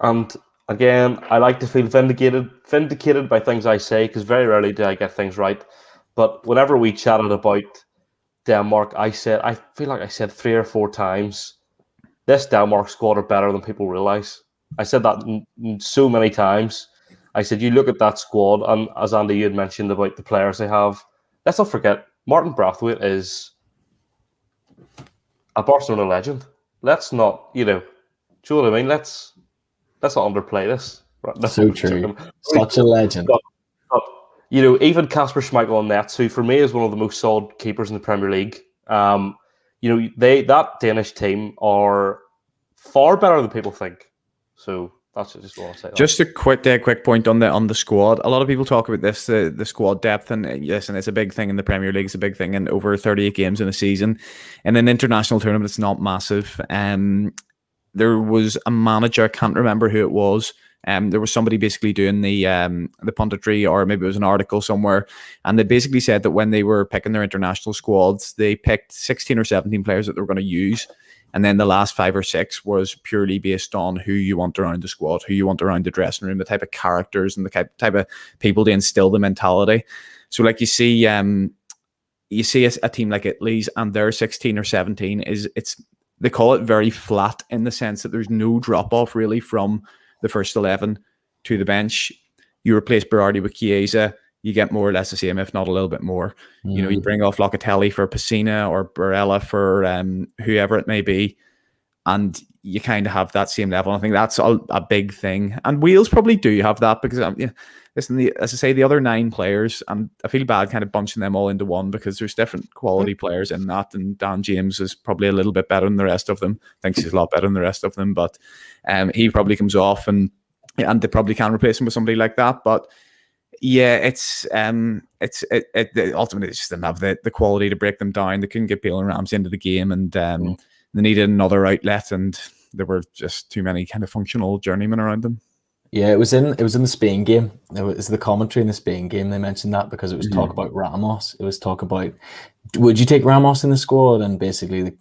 [SPEAKER 1] And again, I like to feel vindicated by things I say, because very rarely do I get things right. But whenever we chatted about Denmark, I feel like I said 3 or 4 times, this Denmark squad are better than people realise. I said that so many times. I said, you look at that squad, and as Andy, you had mentioned about the players they have, let's not forget, Martin Braithwaite is a Barcelona legend. Let's not, do you know what I mean? Let's not underplay this.
[SPEAKER 2] So true. Such a legend.
[SPEAKER 1] But, even Kasper Schmeichel on Nets, who for me is one of the most solid keepers in the Premier League. That Danish team are far better than people think. So that's just what I say.
[SPEAKER 3] Just a quick point on the squad. A lot of people talk about this, the squad depth, and yes, and it's a big thing in the Premier League. It's a big thing in over 38 games in a season. In an international tournament, it's not massive. There was a manager, I can't remember who it was. There was somebody basically doing the punditry, or maybe it was an article somewhere, and they basically said that when they were picking their international squads, they picked 16 or 17 players that they were going to use, and then the last 5 or 6 was purely based on who you want around the squad, who you want around the dressing room, the type of characters and the type of people to instill the mentality. So, like you see a team like Italy's, and their 16 or 17 they call it very flat, in the sense that there's no drop off really from the first 11 to the bench. You replace Berardi with Chiesa, you get more or less the same, if not a little bit more. You bring off Locatelli for Pessina, or Barella for whoever it may be, and you kind of have that same level. I think that's a big thing, and Wales probably do have that, because listen, as I say, the other 9 players, and I feel bad kind of bunching them all into one, because there's different quality players in that, and Dan James is probably a little bit better than the rest of them. Thinks he's a lot better than the rest of them, but he probably comes off, and they probably can replace him with somebody like that. But yeah, it's ultimately, they just didn't have the quality to break them down. They couldn't get Bale and Ramsey into the game, and they needed another outlet, and there were just too many kind of functional journeymen around them.
[SPEAKER 2] Yeah, it was in the Spain game. It was the commentary in the Spain game. They mentioned that because it was talk about Ramos. It was talk about, would you take Ramos in the squad? And basically,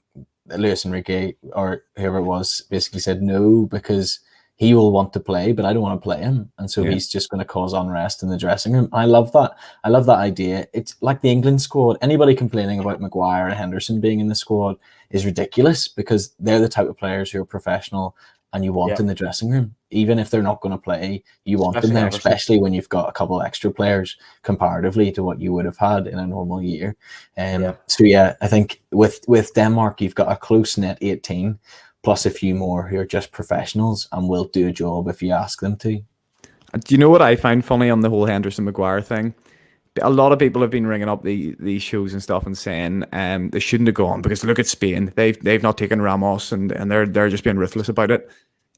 [SPEAKER 2] Luis Enrique, or whoever it was, basically said no, because he will want to play, but I don't want to play him, and so he's just going to cause unrest in the dressing room. I love that. I love that idea. It's like the England squad. Anybody complaining about Maguire and Henderson being in the squad is ridiculous, because they're the type of players who are professional and you want in the dressing room. Even if they're not going to play, you want them there, especially when you've got a couple extra players comparatively to what you would have had in a normal year. So yeah, I think with Denmark, you've got a close-knit 18 plus a few more who are just professionals and will do a job if you ask them to.
[SPEAKER 3] Do you know what I find funny on the whole Henderson Maguire thing? a lot of people have been ringing up these shows and stuff and saying they shouldn't have gone because look at Spain. They've not taken Ramos and they're just being ruthless about it.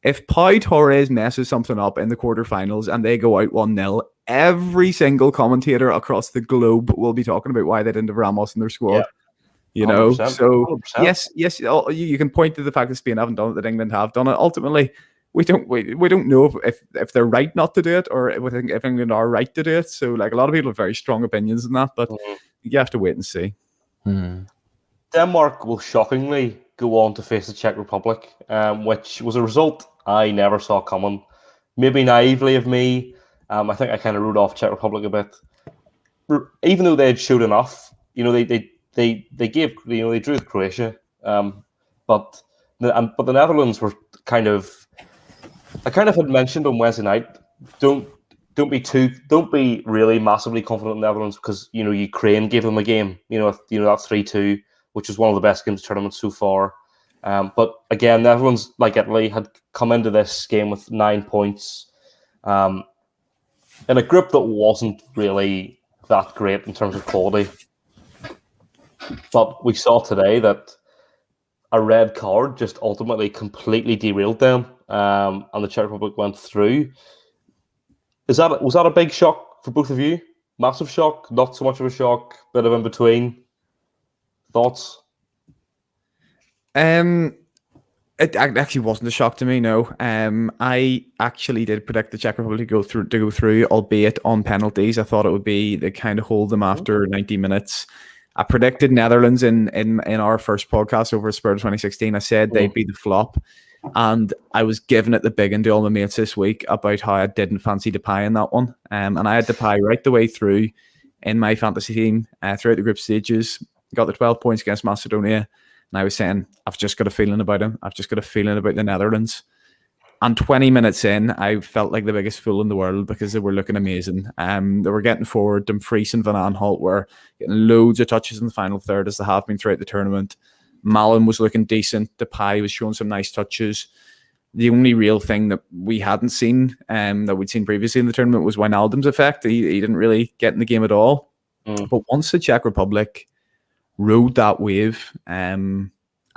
[SPEAKER 3] If Pau Torres messes something up in the quarterfinals and they go out 1-0, every single commentator across the globe will be talking about why they didn't have Ramos in their squad. You know,
[SPEAKER 1] 100%,
[SPEAKER 3] so
[SPEAKER 1] 100%.
[SPEAKER 3] yes, you can point to the fact that Spain haven't done it, that England have done it. Ultimately, we don't know if they're right not to do it, or if England are right to do it. So, like, a lot of people have very strong opinions on that, but you have to wait and see.
[SPEAKER 1] Denmark will shockingly go on to face the Czech Republic, which was a result I never saw coming. Maybe naively of me, I think I kind of wrote off Czech Republic a bit, even though they had showed enough. You know, they gave, you know, they drew with Croatia, but the Netherlands were kind of. I kind of had mentioned on Wednesday night. Don't be really massively confident in the Netherlands because, you know, Ukraine gave them a game. You know that 3-2, which is one of the best games of the tournament so far. But again, the Netherlands, like Italy, had come into this game with 9 points, in a group that wasn't really that great in terms of quality. But we saw today that a red card just ultimately completely derailed them, and the Czech Republic went through. Was that a big shock for both of you? Massive shock? Not so much of a shock? Bit of in between? Thoughts?
[SPEAKER 3] It actually wasn't a shock to me. No, I actually did predict the Czech Republic to go through, albeit on penalties. I thought it would be they kind of hold them after 90 minutes. I predicted Netherlands in our first podcast over Spirit of 2016. I said they'd be the flop, and I was giving it the big one to all my mates this week about how I didn't fancy Depay in that one. And I had Depay right the way through in my fantasy team throughout the group stages. Got the 12 points against Macedonia, and I was saying, I've just got a feeling about him. I've just got a feeling about the Netherlands. And 20 minutes in, I felt like the biggest fool in the world because they were looking amazing. They were getting forward. Dumfries and Van Aanholt were getting loads of touches in the final third, as they have been throughout the tournament. Malen was looking decent. Depay was showing some nice touches. The only real thing that we hadn't seen, that we'd seen previously in the tournament, was Wijnaldum's effect. He didn't really get in the game at all. But once the Czech Republic rode that wave, and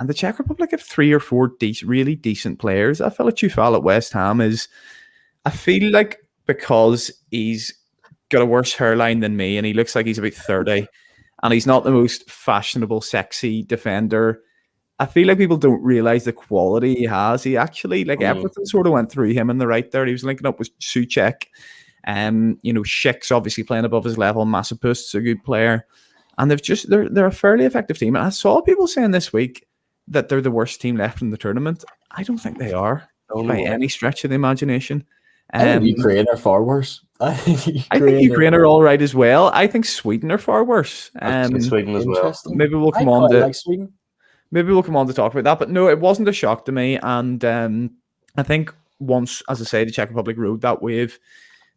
[SPEAKER 3] the Czech Republic have 3 or 4 really decent players. I feel like Tufal at West Ham is, I feel like, because he's got a worse hairline than me and he looks like he's about 30 and he's not the most fashionable, sexy defender, I feel like people don't realise the quality he has. He actually, like, everything sort of went through him in the right there. He was linking up with Souček. You know, Schick's obviously playing above his level. Masopust's a good player. And they're a fairly effective team. And I saw people saying this week that they're the worst team left in the tournament. I don't think they are by any stretch of the imagination.
[SPEAKER 2] I think Ukraine are far worse. I think
[SPEAKER 3] Ukraine are all right as well. I think Sweden are far worse.
[SPEAKER 1] Sweden as well.
[SPEAKER 3] Maybe we'll come on to Sweden. Maybe we'll come on to talk about that. But no, it wasn't a shock to me. And I think once, as I say, the Czech Republic rode that wave,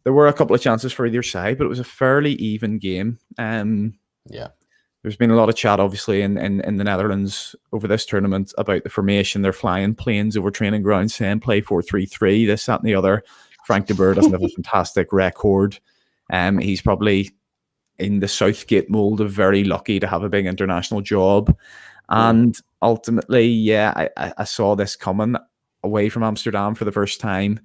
[SPEAKER 3] there were a couple of chances for either side, but it was a fairly even game.
[SPEAKER 2] Yeah.
[SPEAKER 3] There's been a lot of chat, obviously, in the Netherlands over this tournament about the formation. They're flying planes over training grounds saying play 4-3-3, this, that, and the other. Frank de Boer doesn't have a fantastic record. He's probably in the Southgate mold of very lucky to have a big international job. And ultimately, yeah, I saw this coming away from Amsterdam for the first time.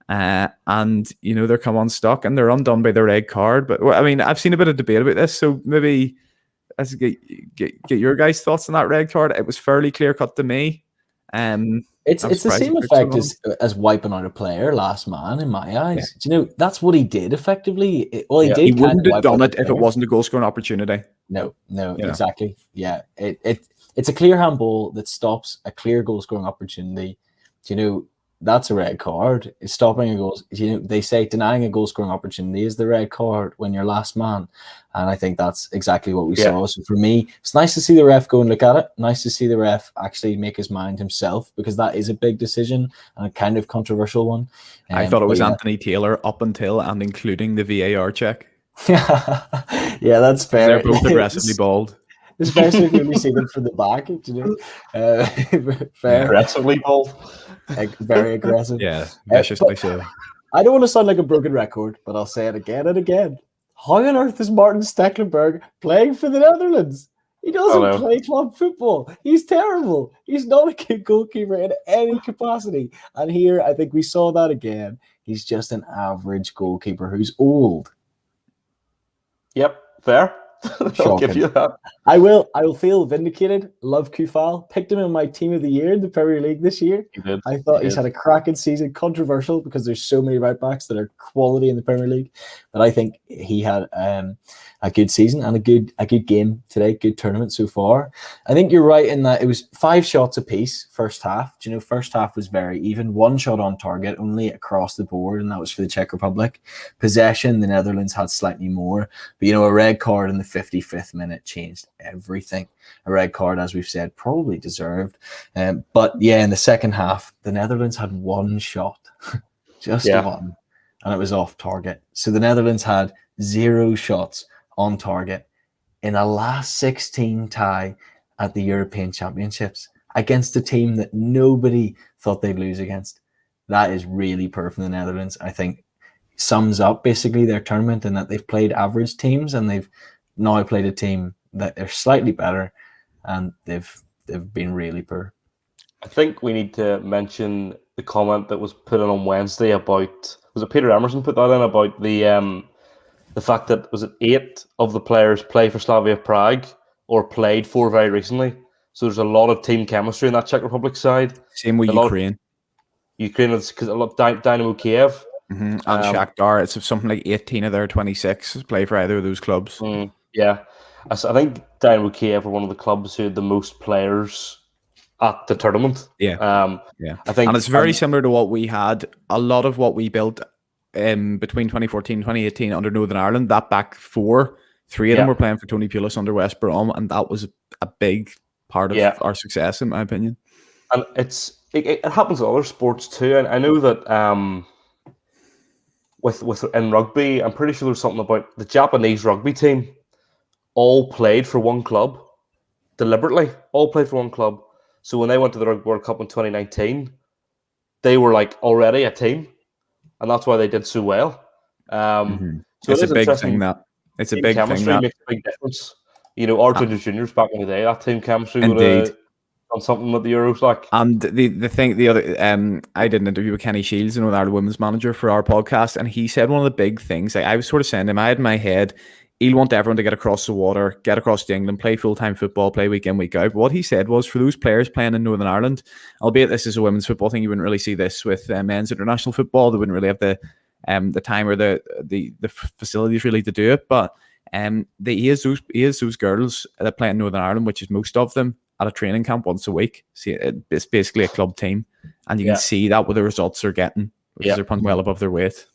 [SPEAKER 3] And, you know, they're come unstuck and they're undone by the red card. But, well, I mean, I've seen a bit of debate about this, so maybe let's get your guys' thoughts on that red card. It was fairly clear cut to me.
[SPEAKER 2] It's the same effect as wiping out a player, last man, in my eyes. Yeah. Do you know, that's what he did effectively. He
[SPEAKER 3] wouldn't have done it if it wasn't a goal scoring opportunity.
[SPEAKER 2] No, exactly. Yeah, it's a clear handball that stops a clear goal scoring opportunity. Do you know, that's a red card. It's stopping a goal. You know, they say denying a goal scoring opportunity is the red card when you're last man. And I think that's exactly what we saw. So for me, it's nice to see the ref go and look at it. Nice to see the ref actually make his mind himself, because that is a big decision and a kind of controversial one.
[SPEAKER 3] I thought it was Anthony Taylor up until and including the VAR check.
[SPEAKER 2] Yeah, that's fair.
[SPEAKER 3] They're both aggressively bald.
[SPEAKER 2] Especially when you see them from the back, you know. Fair.
[SPEAKER 1] Aggressively bald.
[SPEAKER 2] Very aggressive.
[SPEAKER 3] Yeah, viciously so.
[SPEAKER 2] I don't want to sound like a broken record, but I'll say it again and again. how on earth is Martin Stecklenburg playing for the Netherlands? He doesn't
[SPEAKER 1] know.
[SPEAKER 2] play club football. He's terrible. He's not a good goalkeeper in any capacity. And here, I think we saw that again. He's just an average goalkeeper who's old.
[SPEAKER 1] Yep, fair. I'll give you that.
[SPEAKER 2] I will feel vindicated. Love Kufal. Picked him in my team of the year in the Premier League this year. I thought he's had a cracking season. Controversial because there's so many right backs that are quality in the Premier League. But I think he had a good season and a good game today. Good tournament so far. I think you're right in that it was 5 shots apiece first half. Do you know, first half was very even. 1 shot on target, only across the board, and that was for the Czech Republic. Possession, the Netherlands had slightly more. But, you know, a red card in the 55th minute changed everything. A red card, as we've said, probably deserved. But, yeah, in the second half, the Netherlands had 1 shot. Just one. And it was off target. So the Netherlands had 0 shots on target in a last 16 tie at the European Championships against a team that nobody thought they'd lose against. That is really poor from the Netherlands. I think sums up basically their tournament in that they've played average teams and they've now played a team that are slightly better, and they've been really poor.
[SPEAKER 1] I think we need to mention the comment that was put in on Wednesday about, was it Peter Emerson put that in about the fact that, was it 8 of the players play for Slavia Prague or played for very recently. So there's a lot of team chemistry in that Czech Republic side.
[SPEAKER 3] Same with Ukraine.
[SPEAKER 1] Ukraine is because a lot of Dynamo Kiev.
[SPEAKER 3] And Shakhtar, it's something like 18 of their 26 play for either of those clubs.
[SPEAKER 1] Yeah. I think Dynamo Kiev are one of the clubs who had the most players at the tournament.
[SPEAKER 3] I think, and it's very similar to what we had. A lot of what we built between 2014 and 2018 under Northern Ireland, that back 4, 3 of them were playing for Tony Pulis under West Brom, and that was a big part of our success, in my opinion.
[SPEAKER 1] And it happens in other sports too. And I know that with in rugby, I'm pretty sure there's something about the Japanese rugby team all played for one club deliberately. All played for one club. So when they went to the Rugby World Cup in 2019, they were like already a team, and that's why they did so well. So
[SPEAKER 3] it's a big thing that it's a big thing that
[SPEAKER 1] makes a big difference. You know, our juniors back in the day, that team chemistry would have done something with the Euros. Like,
[SPEAKER 3] and the other, I did an interview with Kenny Shields, Northern Ireland women's manager, for our podcast, and he said one of the big things. Like, I was sort of saying to him, I had in my head, he'll want everyone to get across the water, get across to England, play full-time football, play week in, week out. But what he said was, for those players playing in Northern Ireland, albeit this is a women's football thing, you wouldn't really see this with men's international football. They wouldn't really have the time or the facilities really to do it. But he has those girls that play in Northern Ireland, which is most of them, at a training camp once a week. See, it's basically a club team, and you can see that with the results they're getting, because they're punching well above their weight.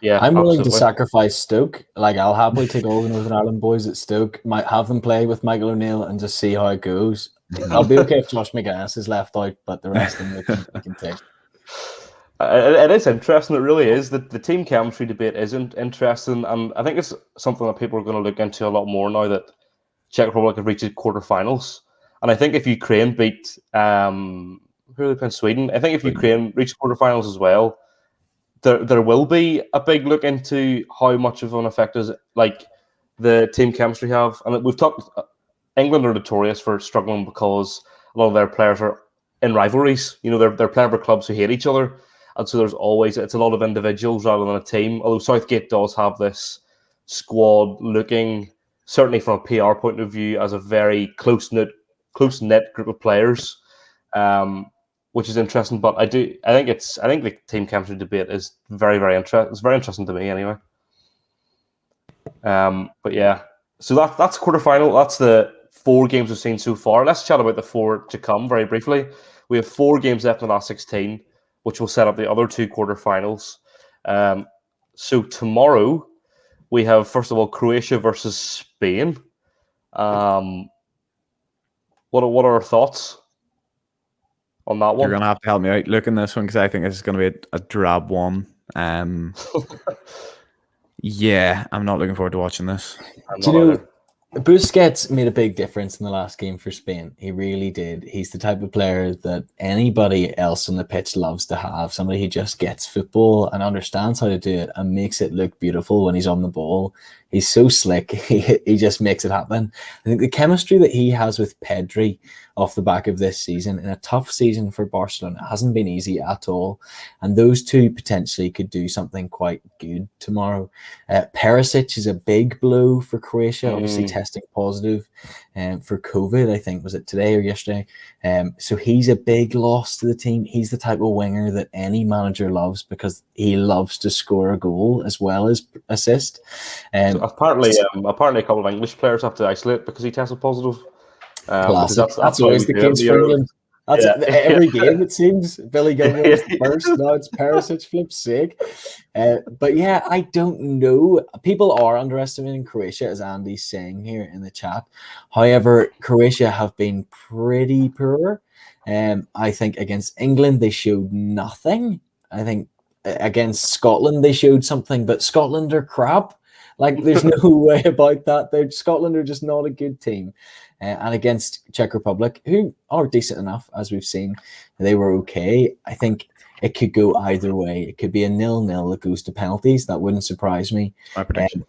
[SPEAKER 1] Yeah,
[SPEAKER 2] I'm willing to sacrifice Stoke. Like, I'll happily take all the Northern Ireland boys at Stoke, might have them play with Michael O'Neill and just see how it goes. I'll be okay if Josh McGuinness is left out, but the rest of them we can take.
[SPEAKER 1] It is interesting. It really is. The team chemistry debate isn't interesting, and I think it's something that people are going to look into a lot more now that Czech Republic have reached the quarterfinals. And I think if Ukraine beat who are they playing? Sweden. I think if Ukraine reach quarterfinals as well, there will be a big look into how much of an effect is like the team chemistry have. And we've talked. England are notorious for struggling because a lot of their players are in rivalries. You know, they're playing for clubs who hate each other, and so there's always it's a lot of individuals rather than a team. Although Southgate does have this squad looking, certainly from a PR point of view, as a very close knit group of players. Which is interesting, but I think the team chemistry debate is very, very interesting. It's very interesting to me, anyway. But yeah, so that's quarterfinal. That's the 4 games we've seen so far. Let's chat about the 4 to come very briefly. We have 4 games left in the last 16, which will set up the other 2 quarterfinals. So tomorrow we have, first of all, Croatia versus Spain. What are our thoughts on that one?
[SPEAKER 3] You're going to have to help me out looking this one, because I think this is going to be a drab one. Yeah, I'm not looking forward to watching this.
[SPEAKER 2] Do you know, Busquets made a big difference in the last game for Spain. He really did. He's the type of player that anybody else on the pitch loves to have. Somebody who just gets football and understands how to do it and makes it look beautiful when he's on the ball. He's so slick. He just makes it happen. I think the chemistry that he has with Pedri off the back of this season, in a tough season for Barcelona, hasn't been easy at all. And those two potentially could do something quite good tomorrow. Perisic is a big blow for Croatia, obviously testing positive for COVID, I think. Was it today or yesterday? So he's a big loss to the team. He's the type of winger that any manager loves because he loves to score a goal as well as assist.
[SPEAKER 1] So apparently a couple of English players have to isolate because he tested positive.
[SPEAKER 2] Classic. That's
[SPEAKER 1] how
[SPEAKER 2] always
[SPEAKER 1] we
[SPEAKER 2] the
[SPEAKER 1] do it in
[SPEAKER 2] case for England. That's every game, it seems. Billy Gilmore was the first. Now it's Perisic, flip's sake. But yeah, I don't know. People are underestimating Croatia, as Andy's saying here in the chat. However, Croatia have been pretty poor. I think against England, they showed nothing. I think against Scotland, they showed something, but Scotland are crap. Like, there's no way about that. Scotland are just not a good team. And against Czech Republic, who are decent enough, as we've seen, they were okay. I think it could go either way. It could be a 0-0 that goes to penalties. That wouldn't surprise me.
[SPEAKER 3] My prediction.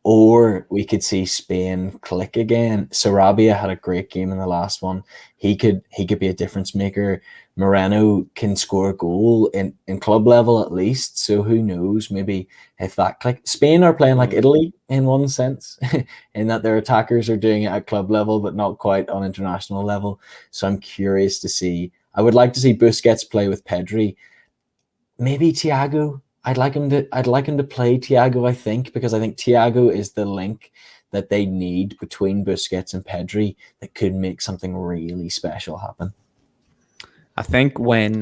[SPEAKER 2] Or we could see Spain click again. Sarabia had a great game in the last one. He could be a difference maker. Moreno can score a goal in club level at least. So who knows? Maybe if that click. Spain are playing like Italy in one sense, in that their attackers are doing it at club level, but not quite on international level. So I'm curious to see. I would like to see Busquets play with Pedri. Maybe Thiago. I'd like him to play Thiago, I think, because I think Thiago is the link that they need between Busquets and Pedri that could make something really special happen.
[SPEAKER 3] I think when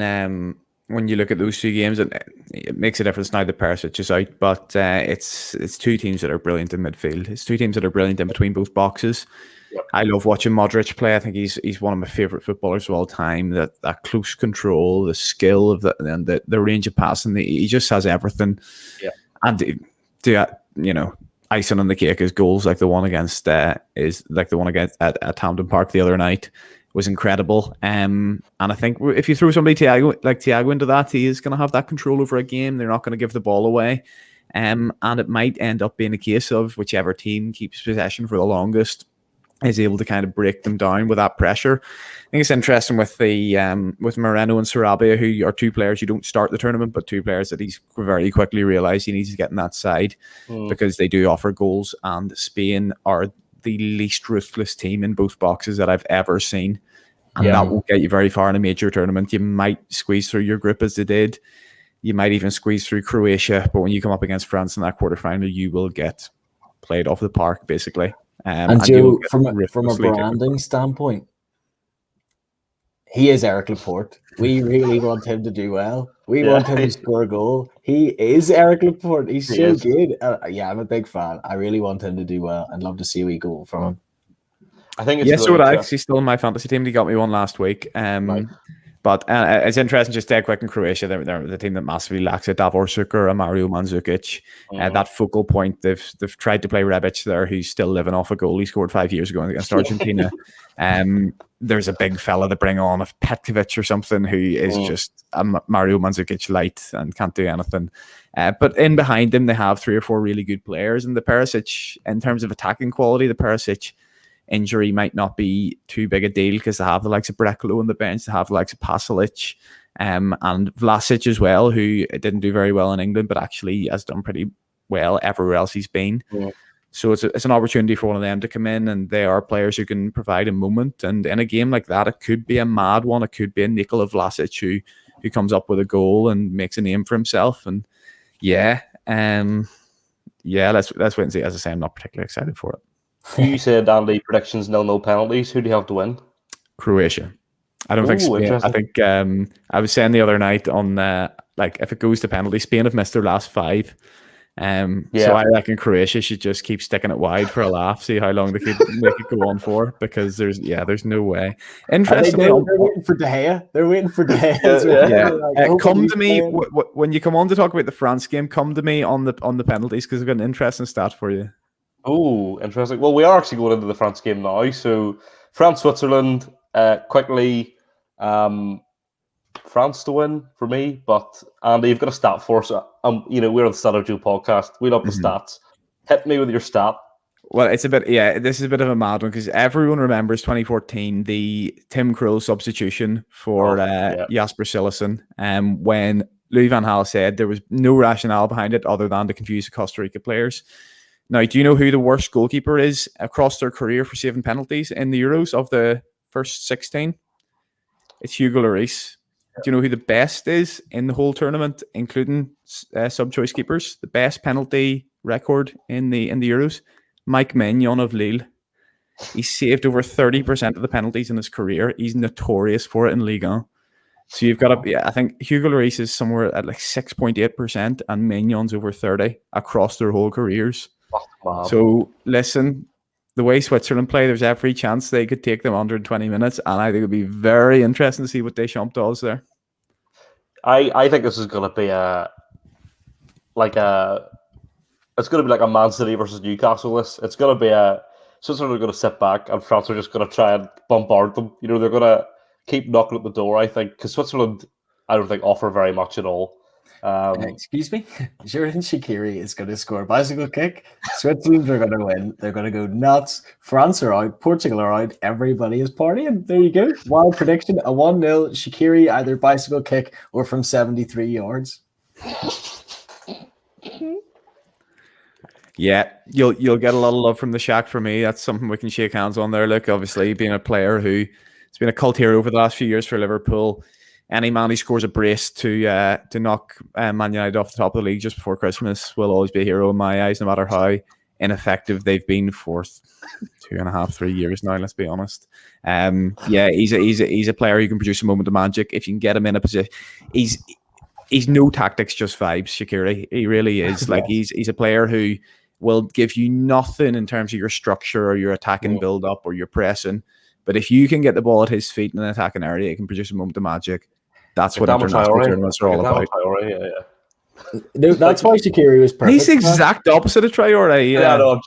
[SPEAKER 3] you look at those two games, it makes a difference now that Perisic is out, but it's two teams that are brilliant in midfield. It's two teams that are brilliant in between both boxes. Yep. I love watching Modric play. I think he's one of my favorite footballers of all time. That close control, the skill of the range of passing, he just has everything. Yeah. And icing on the cake is goals like the one against at Hampden Park the other night was incredible. And I think if you throw somebody Thiago into that, he is going to have that control over a game. They're not going to give the ball away. And it might end up being a case of whichever team keeps possession for the longest is able to kind of break them down with that pressure. I think it's interesting with with Moreno and Sarabia, who are two players who don't start the tournament, but two players that he's very quickly realised he needs to get in that side because they do offer goals, and Spain are the least ruthless team in both boxes that I've ever seen. And that won't get you very far in a major tournament. You might squeeze through your group as they did. You might even squeeze through Croatia, but when you come up against France in that quarterfinal, you will get played off the park, basically.
[SPEAKER 2] And Joe, from a branding standpoint, he is Eric Laporte. We really want him to do well. We want him to score a goal. He is Eric Laporte. He's so good. I'm a big fan. I really want him to do well. I'd love to see a wee goal from him.
[SPEAKER 1] I think it's
[SPEAKER 3] so would I. He's still in my fantasy team. He got me one last week. Right. But it's interesting, just dead quick in Croatia, they're the team that massively lacks it. Davor Suker and Mario Mandzukic. That focal point, they've tried to play Rebic there, who's still living off a goal he scored 5 years ago against Argentina. There's a big fella to bring on, of Petkovic or something, who is just a Mario Mandzukic light and can't do anything. But in behind him, they have 3 or 4 really good players. And the Perisic, in terms of attacking quality, the Perisic injury might not be too big a deal because they have the likes of Brekalo on the bench, they have the likes of Pasalic and Vlasic as well, who didn't do very well in England but actually has done pretty well everywhere else he's been. So it's an opportunity for one of them to come in, and they are players who can provide a moment. And in a game like that, it could be a mad one. It could be a Nikola Vlasic who comes up with a goal and makes a name for himself. And let's wait and see. As I say, I'm not particularly excited for it.
[SPEAKER 1] You said, Andy, predictions 0-0 penalties. Who do you have to win?
[SPEAKER 3] Croatia. I don't think Spain. I think I was saying the other night on if it goes to penalty, Spain have missed their last 5. So I reckon Croatia should just keep sticking it wide for a laugh, see how long they could make it go on for, because there's no way. Interestingly,
[SPEAKER 2] they're waiting for De Gea. They're waiting for De Gea.
[SPEAKER 3] Come to me when you come on to talk about the France game. Come to me on the penalties, because I've got an interesting stat for you.
[SPEAKER 1] Oh, interesting. Well, we are actually going into the France game now. So France-Switzerland, quickly, France to win for me. But Andy, you've got a stat for us. We're on the StattoJoe podcast. We love the stats. Hit me with your stat.
[SPEAKER 3] Well, it's a bit, this is a bit of a mad one because everyone remembers 2014, the Tim Krul substitution for Jasper Cillessen, when Louis van Gaal said there was no rationale behind it other than to confuse the Costa Rica players. Now, do you know who the worst goalkeeper is across their career for saving penalties in the Euros of the first 16? It's Hugo Lloris. Do you know who the best is in the whole tournament, including sub-choice keepers? The best penalty record in the Euros? Mike Maignan of Lille. He saved over 30% of the penalties in his career. He's notorious for it in Ligue 1. So you've got I think Hugo Lloris is somewhere at like 6.8% and Maignan's over 30 across their whole careers. Wow. So listen, the way Switzerland play, there's every chance they could take them under in 20 minutes, and I think it'll be very interesting to see what Deschamps does there.
[SPEAKER 1] I think this is going to be it's going to be like a Man City versus Newcastle list. It's going to be Switzerland are going to sit back and France are just going to try and bombard them. You know, they're going to keep knocking at the door, I think, because Switzerland, I don't think, offer very much at all.
[SPEAKER 2] Excuse me? Jordan Shaqiri is going to score a bicycle kick. Switzerland are going to win. They're going to go nuts. France are out. Portugal are out. Everybody is partying. There you go. Wild prediction. A 1-0 Shaqiri, either bicycle kick or from 73 yards.
[SPEAKER 3] Yeah, you'll get a lot of love from the Shack for me. That's something we can shake hands on there. Look, obviously, being a player who's been a cult hero over the last few years for Liverpool, any man who scores a brace to knock Man United off the top of the league just before Christmas will always be a hero in my eyes, no matter how ineffective they've been for 2.5, 3 years now. Let's be honest. He's a player who can produce a moment of magic if you can get him in a position. He's no tactics, just vibes. Shaqiri, he really is. Like he's a player who will give you nothing in terms of your structure or your attacking build up or your pressing. But if you can get the ball at his feet in an attacking area, it can produce a moment of magic. That's what international tournaments are all about.
[SPEAKER 2] That's why Shaqiri was perfect.
[SPEAKER 3] He's the exact opposite of Traore.
[SPEAKER 1] Yeah, no, I'm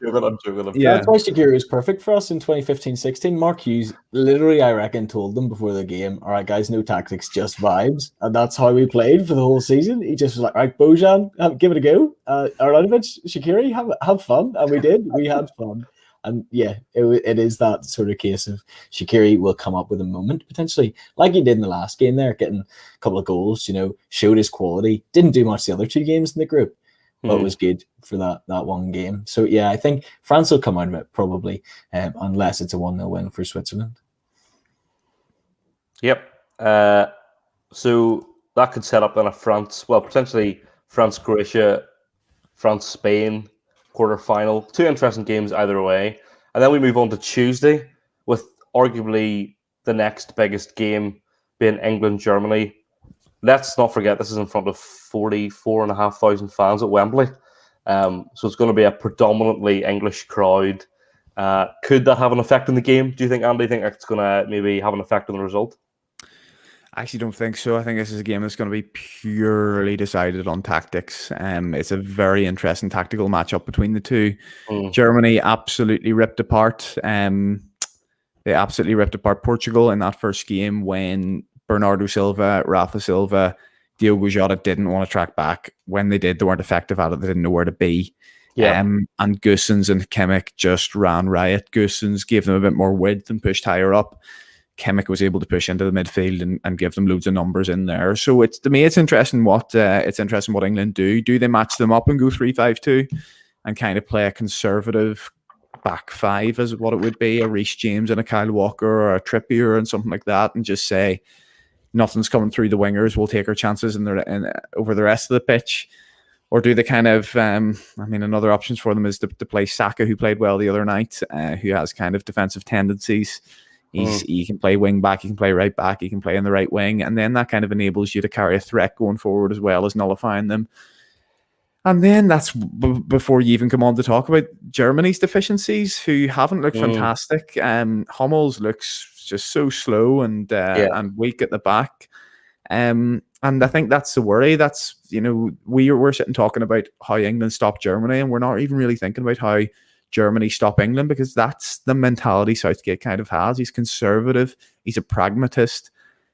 [SPEAKER 1] joking.
[SPEAKER 2] Yeah. That's why Shaqiri was perfect for us in 2015-16. Mark Hughes literally, I reckon, told them before the game, all right, guys, no tactics, just vibes. And that's how we played for the whole season. He just was like, all right, Bojan, give it a go. Arnautovic, Shaqiri, have fun. And we did. We had fun. And yeah, it is that sort of case of Shaqiri will come up with a moment potentially, like he did in the last game there, getting a couple of goals, showed his quality. Didn't do much the other two games in the group, but was good for that one game. So yeah, I think France will come out of it probably, unless it's a 1-0 win for Switzerland.
[SPEAKER 1] Yep. So that could set up then potentially France-Croatia, France-Spain quarter-final. Two interesting games either way. And then we move on to Tuesday with arguably the next biggest game being England-Germany. Let's not forget this is in front of 44,500 fans at Wembley. So it's going to be a predominantly English crowd. Could that have an effect in the game? Do you think, Andy, it's going to maybe have an effect on the result?
[SPEAKER 3] I actually don't think so. I think this is a game that's going to be purely decided on tactics. It's a very interesting tactical matchup between the two. Germany absolutely ripped apart. They absolutely ripped apart Portugal in that first game when Bernardo Silva, Rafa Silva, Diogo Jota didn't want to track back. When they did, they weren't effective at it. They didn't know where to be. Yeah. And Goossens and Kimmich just ran riot. Goossens gave them a bit more width and pushed higher up. Kimmich was able to push into the midfield and give them loads of numbers in there. So to me, it's interesting what England do. Do they match them up and go 3-5-2 and kind of play a conservative back five as what it would be, a Reece James and a Kyle Walker or a Trippier and something like that, and just say nothing's coming through the wingers, we'll take our chances over the rest of the pitch? Or do they kind of, another option for them is to play Saka, who played well the other night, who has kind of defensive tendencies. He can play wing back, he can play right back, he can play in the right wing, and then that kind of enables you to carry a threat going forward as well as nullifying them. And then that's before you even come on to talk about Germany's deficiencies, who haven't looked fantastic. Hummels looks just so slow and weak at the back. And I think that's the worry. That's, we're sitting talking about how England stopped Germany, and we're not even really thinking about how Germany stop England, because that's the mentality Southgate kind of has. He's conservative, he's a pragmatist,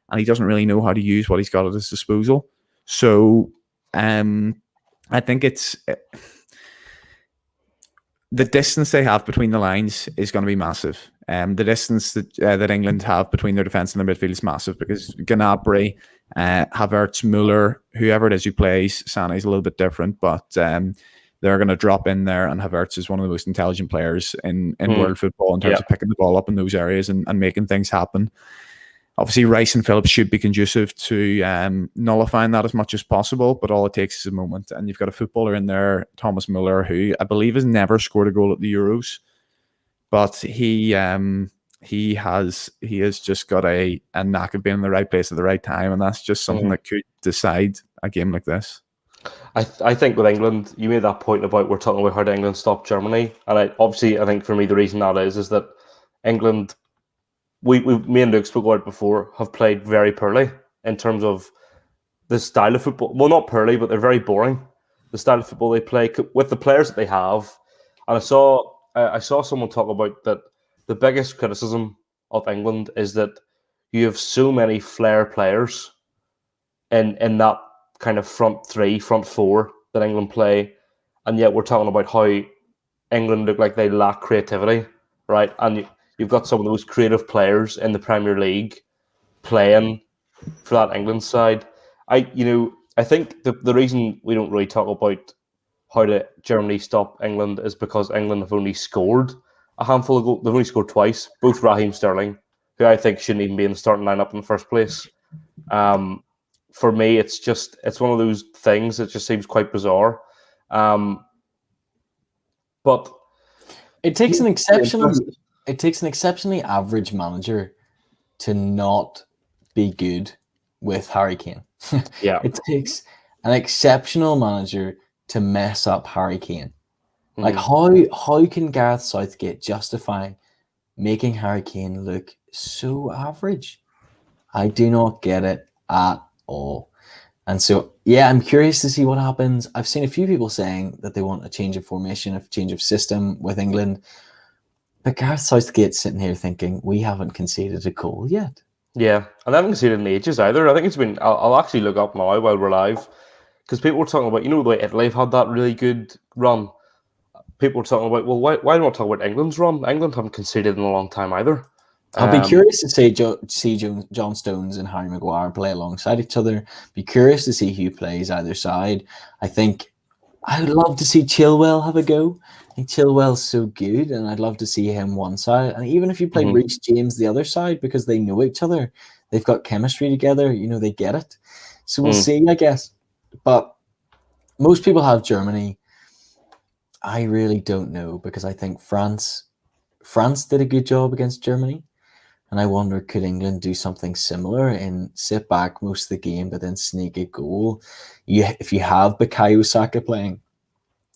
[SPEAKER 3] and he doesn't really know how to use what he's got at his disposal. So I think the distance they have between the lines is going to be massive. The distance that England have between their defence and their midfield is massive because Gnabry, Havertz, Muller, whoever it is who plays, Sané's a little bit different, but they're going to drop in there, and Havertz is one of the most intelligent players in world football in terms of picking the ball up in those areas and making things happen. Obviously, Rice and Phillips should be conducive to nullifying that as much as possible, but all it takes is a moment. And you've got a footballer in there, Thomas Muller, who I believe has never scored a goal at the Euros, but he has just got a knack of being in the right place at the right time, and that's just something that could decide a game like this.
[SPEAKER 1] I think with England, you made that point about we're talking about how did England stop Germany, and I think for me the reason that is that England, me and Luke spoke about it before, have played very poorly in terms of the style of football. Well, not poorly, but they're very boring. The style of football they play with the players that they have, and I saw someone talk about that. The biggest criticism of England is that you have so many flair players in that kind of front three, front four that England play, and yet we're talking about how England look like they lack creativity, right? And you've got some of those creative players in the Premier League playing for that England side. I think the reason we don't really talk about how did Germany stop England is because England have only scored a handful of goals. They've only scored twice, both Raheem Sterling, who I think shouldn't even be in the starting lineup in the first place. For me, it's one of those things that just seems quite bizarre. But
[SPEAKER 2] it takes an exceptionally average manager to not be good with Harry Kane.
[SPEAKER 1] Yeah,
[SPEAKER 2] it takes an exceptional manager to mess up Harry Kane. Like how can Gareth Southgate justify making Harry Kane look so average? I do not get it at all. And so, yeah, I'm curious to see what happens. I've seen a few people saying that they want a change of formation, a change of system with England. But Gareth Southgate's sitting here thinking, we haven't conceded a goal yet.
[SPEAKER 1] Yeah, and I haven't conceded in ages either. I think it's been, I'll actually look up now while we're live, because people were talking about, the way Italy have had that really good run. People were talking about, well, why don't we talk about England's run? England haven't conceded in a long time either.
[SPEAKER 2] I'll be curious to see John Stones and Harry Maguire play alongside each other. Be curious to see who plays either side. I think I'd love to see Chilwell have a go. I think Chilwell's so good, and I'd love to see him one side. And even if you play Reece James the other side, because they know each other, they've got chemistry together, they get it. So we'll see, I guess. But most people have Germany. I really don't know, because I think France did a good job against Germany. And I wonder, could England do something similar and sit back most of the game, but then sneak a goal? If you have Bukayo Saka playing,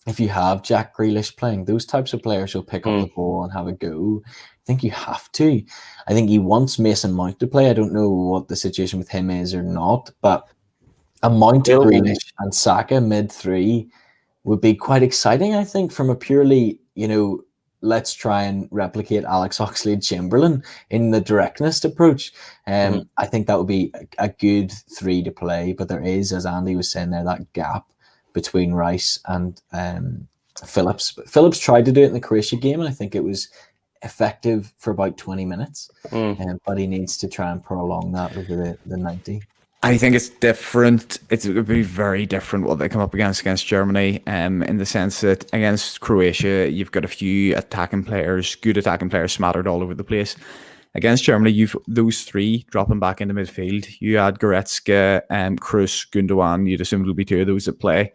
[SPEAKER 2] if you have Jack Grealish playing, those types of players will pick up the ball and have a go. I think you have to. I think he wants Mason Mount to play. I don't know what the situation with him is or not, but a Mount, Grealish and Saka mid-3 would be quite exciting, I think, from a purely, let's try and replicate Alex Oxlade-Chamberlain in the directness approach. I think that would be a good 3 to play, but there is, as Andy was saying there, that gap between Rice and Phillips. But Phillips tried to do it in the Croatia game, and I think it was effective for about 20 minutes, but he needs to try and prolong that over the 90.
[SPEAKER 3] I think it's different. It would be very different what they come up against Germany, in the sense that against Croatia, you've got a few good attacking players smattered all over the place. Against Germany, you've those 3 dropping back into midfield. You add Goretzka, Kroos, Gundogan. You'd assume it'll be 2 of those that play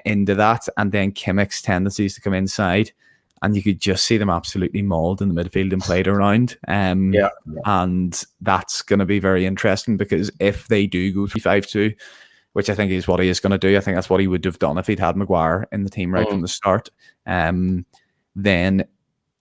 [SPEAKER 3] into that, and then Kimmich's tendencies to come inside. And you could just see them absolutely mauled in the midfield and played around. And that's going to be very interesting, because if they do go 3-5-2, which I think is what he is going to do, I think that's what he would have done if he'd had Maguire in the team right from the start. Then,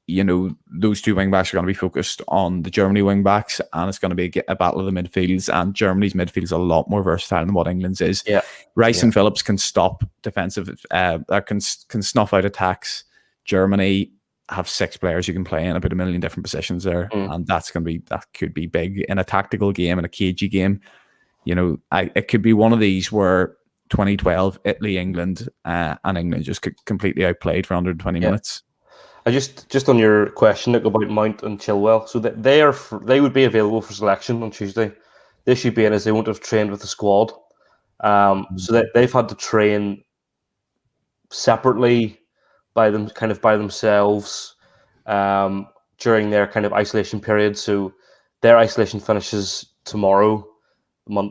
[SPEAKER 3] those 2 wing backs are going to be focused on the Germany wing backs, and it's going to be a battle of the midfields. And Germany's midfield is a lot more versatile than what England's is. Yeah. Rice and Phillips can stop defensive, can snuff out attacks. Germany have 6 players who can play in about 1 million different positions there, and that could be big in a tactical game, in a cagey game. It could be one of these where 2012 Italy, England, and England just completely outplayed for 120 minutes.
[SPEAKER 1] just on your question, Nick, about Mount and Chilwell. So they would be available for selection on Tuesday. The issue being is they won't have trained with the squad, so that they've had to train separately by themselves during their kind of isolation period. So their isolation finishes tomorrow.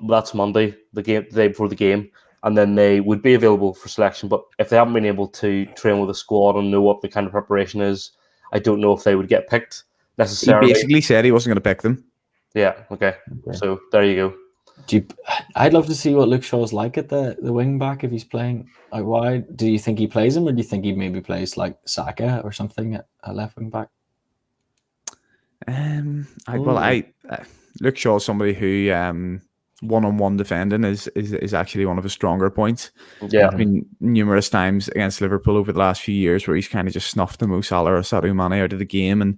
[SPEAKER 1] That's Monday, the day before the game, and then they would be available for selection. But if they haven't been able to train with the squad and know what the kind of preparation is, I don't know if they would get picked necessarily.
[SPEAKER 3] He basically said he wasn't going to pick them.
[SPEAKER 1] Yeah. Okay. So there you go.
[SPEAKER 2] I'd love to see what Luke Shaw's like at the wing back if he's playing out wide. Do you think he plays him, or do you think he maybe plays like Saka or something at left wing back?
[SPEAKER 3] Luke Shaw is somebody who one-on-one defending is actually one of his stronger points.
[SPEAKER 1] Yeah,
[SPEAKER 3] I mean, numerous times against Liverpool over the last few years where he's kind of just snuffed the Mo Salah or Sadio Mane out of the game, and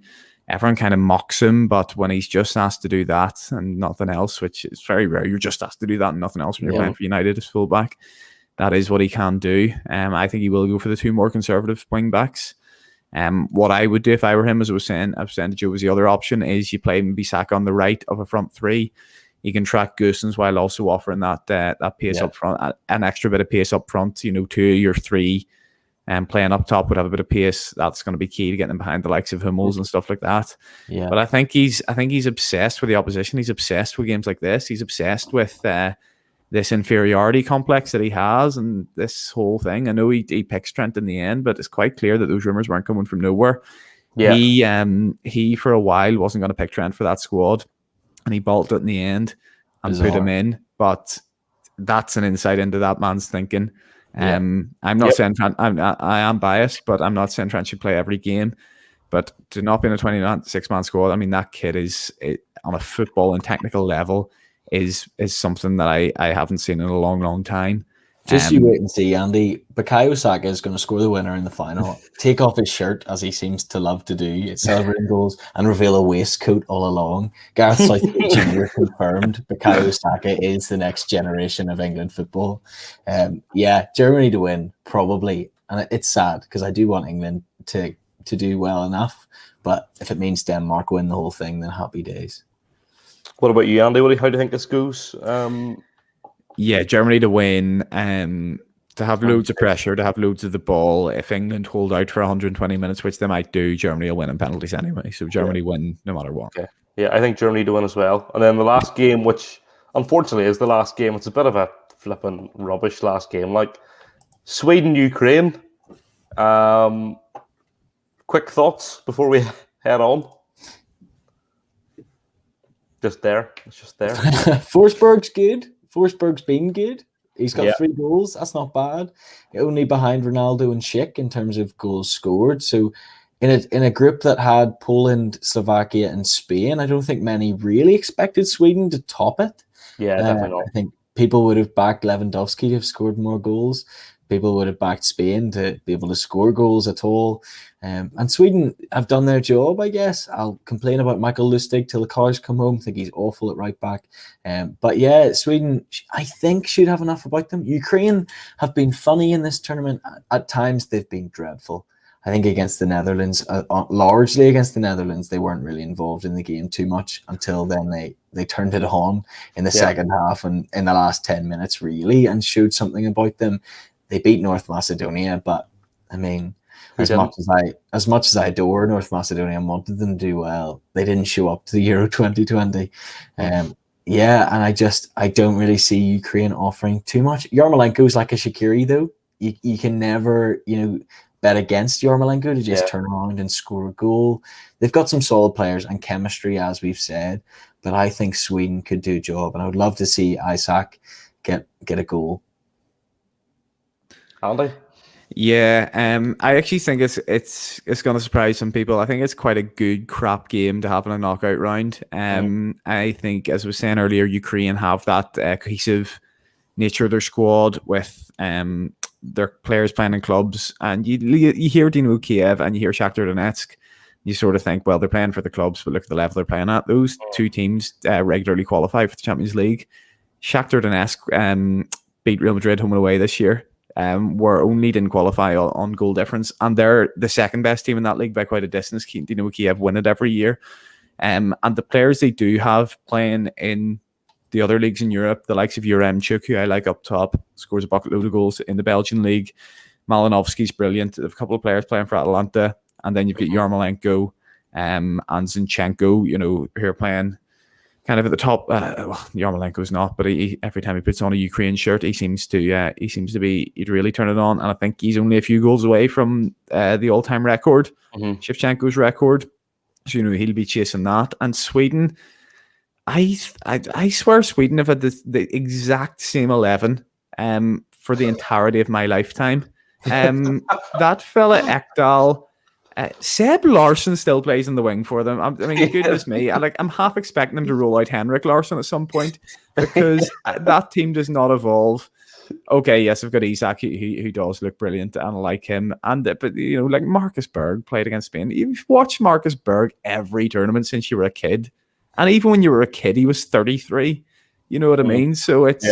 [SPEAKER 3] everyone kind of mocks him. But when he's just asked to do that and nothing else, which is very rare, you're just asked to do that and nothing else when you're playing for United as fullback. That is what he can do. I think he will go for the two more conservative wing backs. What I would do if I were him, as I was saying to Joe, was the other option is you play maybe Saka on the right of a front three. You can track Goossens while also offering that pace up front, an extra bit of pace up front. 2 or 3, and playing up top would have a bit of pace. That's going to be key to getting them behind the likes of Hummels and stuff like that.
[SPEAKER 2] Yeah.
[SPEAKER 3] But I think he's obsessed with the opposition. He's obsessed with games like this. He's obsessed with this inferiority complex that he has and this whole thing. I know he picked Trent in the end, but it's quite clear that those rumours weren't coming from nowhere. Yeah. He for a while wasn't going to pick Trent for that squad, and he bolted it in the end and put him in. But that's an insight into that man's thinking. I'm not saying Trent, I am biased, but I'm not saying Trent should play every game. But to not be in a 26-man squad, I mean, that kid is on a football and technical level is something that I haven't seen in a long, long time.
[SPEAKER 2] Just you wait and see, Andy. Bukayo Saka is going to score the winner in the final, take off his shirt, as he seems to love to do, celebrating goals, and reveal a waistcoat all along. Gareth Southgate Jr. confirmed Bukayo Saka is the next generation of England football. Germany to win, probably. And it's sad, because I do want England to do well enough. But if it means Denmark win the whole thing, then happy days.
[SPEAKER 1] What about you, Andy? How do you think this goes?
[SPEAKER 3] Germany to win, to have loads of pressure, to have loads of the ball. If England hold out for 120 minutes, which they might do, Germany will win in penalties anyway. So Germany win no matter what.
[SPEAKER 1] Okay. Yeah, I think Germany to win as well. And then the last game, which unfortunately is the last game, it's a bit of a flipping rubbish last game. Like Sweden-Ukraine. Quick thoughts before we head on. It's just there.
[SPEAKER 2] Forsberg's good. Forsberg's been good. He's got 3 goals. That's not bad. Only behind Ronaldo and Schick in terms of goals scored. So in a group that had Poland, Slovakia, and Spain, I don't think many really expected Sweden to top it.
[SPEAKER 1] Yeah, definitely not.
[SPEAKER 2] I think people would have backed Lewandowski to have scored more goals. People would have backed Spain to be able to score goals at all. And Sweden have done their job, I guess. I'll complain about Michael Lustig till the cars come home. I think he's awful at right back. But yeah, Sweden, I think, should have enough about them. Ukraine have been funny in this tournament. At times, they've been dreadful. I think against the Netherlands, largely against the Netherlands, they weren't really involved in the game too much until then they turned it on in the second half and in the last 10 minutes, really, and showed something about them. They beat North Macedonia, but I mean, as much as I adore North Macedonia and wanted them to do well, they didn't show up to the Euro 2020. And I don't really see Ukraine offering too much. Yarmolenko's like a Shaqiri, though. You can never, bet against Yarmolenko to just turn around and score a goal. They've got some solid players and chemistry, as we've said, but I think Sweden could do a job, and I would love to see Isaac get a goal.
[SPEAKER 1] Andy?
[SPEAKER 3] Yeah, I actually think it's going to surprise some people. I think it's quite a good crap game to have in a knockout round. I think, as I was saying earlier, Ukraine have that cohesive nature of their squad with their players playing in clubs. And you hear Dynamo Kiev and you hear Shakhtar Donetsk. You sort of think, well, they're playing for the clubs, but look at the level they're playing at. Those two teams regularly qualify for the Champions League. Shakhtar Donetsk beat Real Madrid home and away this year. didn't qualify on goal difference, and they're the second best team in that league by quite a distance. Kiev win it every year, and the players they do have playing in the other leagues in Europe, the likes of Yaremchuk, who I like up top, scores a bucket load of goals in the Belgian league. Malinovsky's brilliant. There's a couple of players playing for Atalanta, and then you've got Yarmolenko and Zinchenko, who are playing kind of at the top. Yarmolenko's not, but he every time he puts on a Ukraine shirt, he seems to he'd really turn it on, and I think he's only a few goals away from the all-time record, Shevchenko's record. So he'll be chasing that. And Sweden, I swear Sweden have had the exact same 11 for the entirety of my lifetime. That fella Ekdal, Seb Larsson still plays in the wing for them. I mean, goodness me, I'm half expecting them to roll out Henrik Larsson at some point, because that team does not evolve. Okay, yes, I've got Isak, who does look brilliant, and I like him. But like Marcus Berg played against Spain. You've watched Marcus Berg every tournament since you were a kid, and even when you were a kid, he was 33. You know what I mean? So it's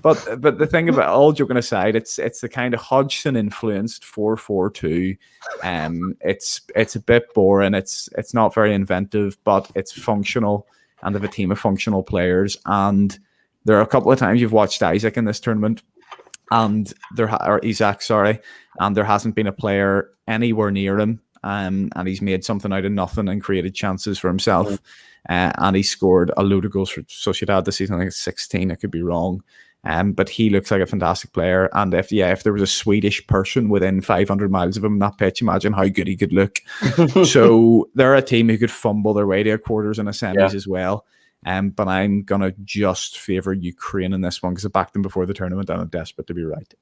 [SPEAKER 3] but the thing about, all joking aside, it's the kind of Hodgson influenced 4-4-2. It's a bit boring. It's not very inventive, but it's functional, and they have a team of functional players. And there are a couple of times you've watched Isaac in this tournament, and Isaac, sorry, and there hasn't been a player anywhere near him, and he's made something out of nothing and created chances for himself. And he scored a load of goals for Sociedad this season. I think it's 16. I could be wrong. But he looks like a fantastic player. And if there was a Swedish person within 500 miles of him in that pitch, imagine how good he could look. So they're a team who could fumble their way to a quarters and a semis as well. But I'm gonna just favour Ukraine in this one because I backed them before the tournament and I'm desperate to be right.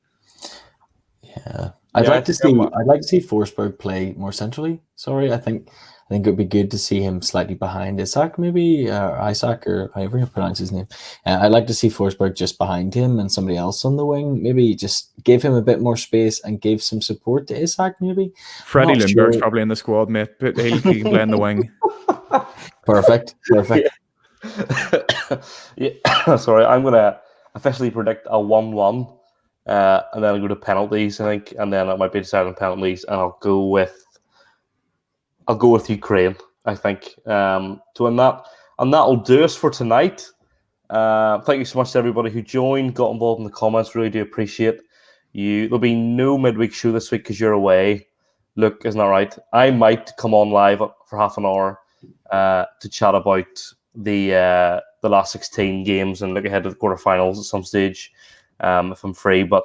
[SPEAKER 2] Yeah, I'd like to see Forsberg play more centrally. Sorry, I think it would be good to see him slightly behind Isak, maybe, or Isaac, or however you pronounce his name. I'd like to see Forsberg just behind him and somebody else on the wing. Maybe just give him a bit more space and give some support to Isak, maybe.
[SPEAKER 3] Freddie Lundberg's probably in the squad, mate, but he can play in the wing.
[SPEAKER 2] Perfect.
[SPEAKER 1] Yeah. Sorry, I'm going to officially predict a 1-1, and then I'll go to penalties, I think, and then it might be decided on penalties, and I'll go with Ukraine, I think, to win that. And that'll do us for tonight. Thank you so much to everybody who joined, got involved in the comments. Really do appreciate you. There'll be no midweek show this week because you're away. Luke, isn't that right? I might come on live for half an hour to chat about the last 16 games and look ahead to the quarterfinals at some stage if I'm free. But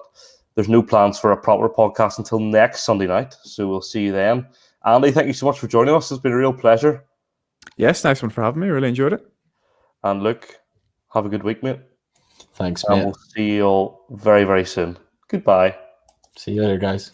[SPEAKER 1] there's no plans for a proper podcast until next Sunday night. So we'll see you then. Andy, thank you so much for joining us. It's been a real pleasure.
[SPEAKER 3] Yes, nice one for having me. Really enjoyed it.
[SPEAKER 1] And Luke, have a good week, mate.
[SPEAKER 2] Thanks, mate.
[SPEAKER 1] And we'll see you all very, very soon. Goodbye.
[SPEAKER 2] See you later, guys.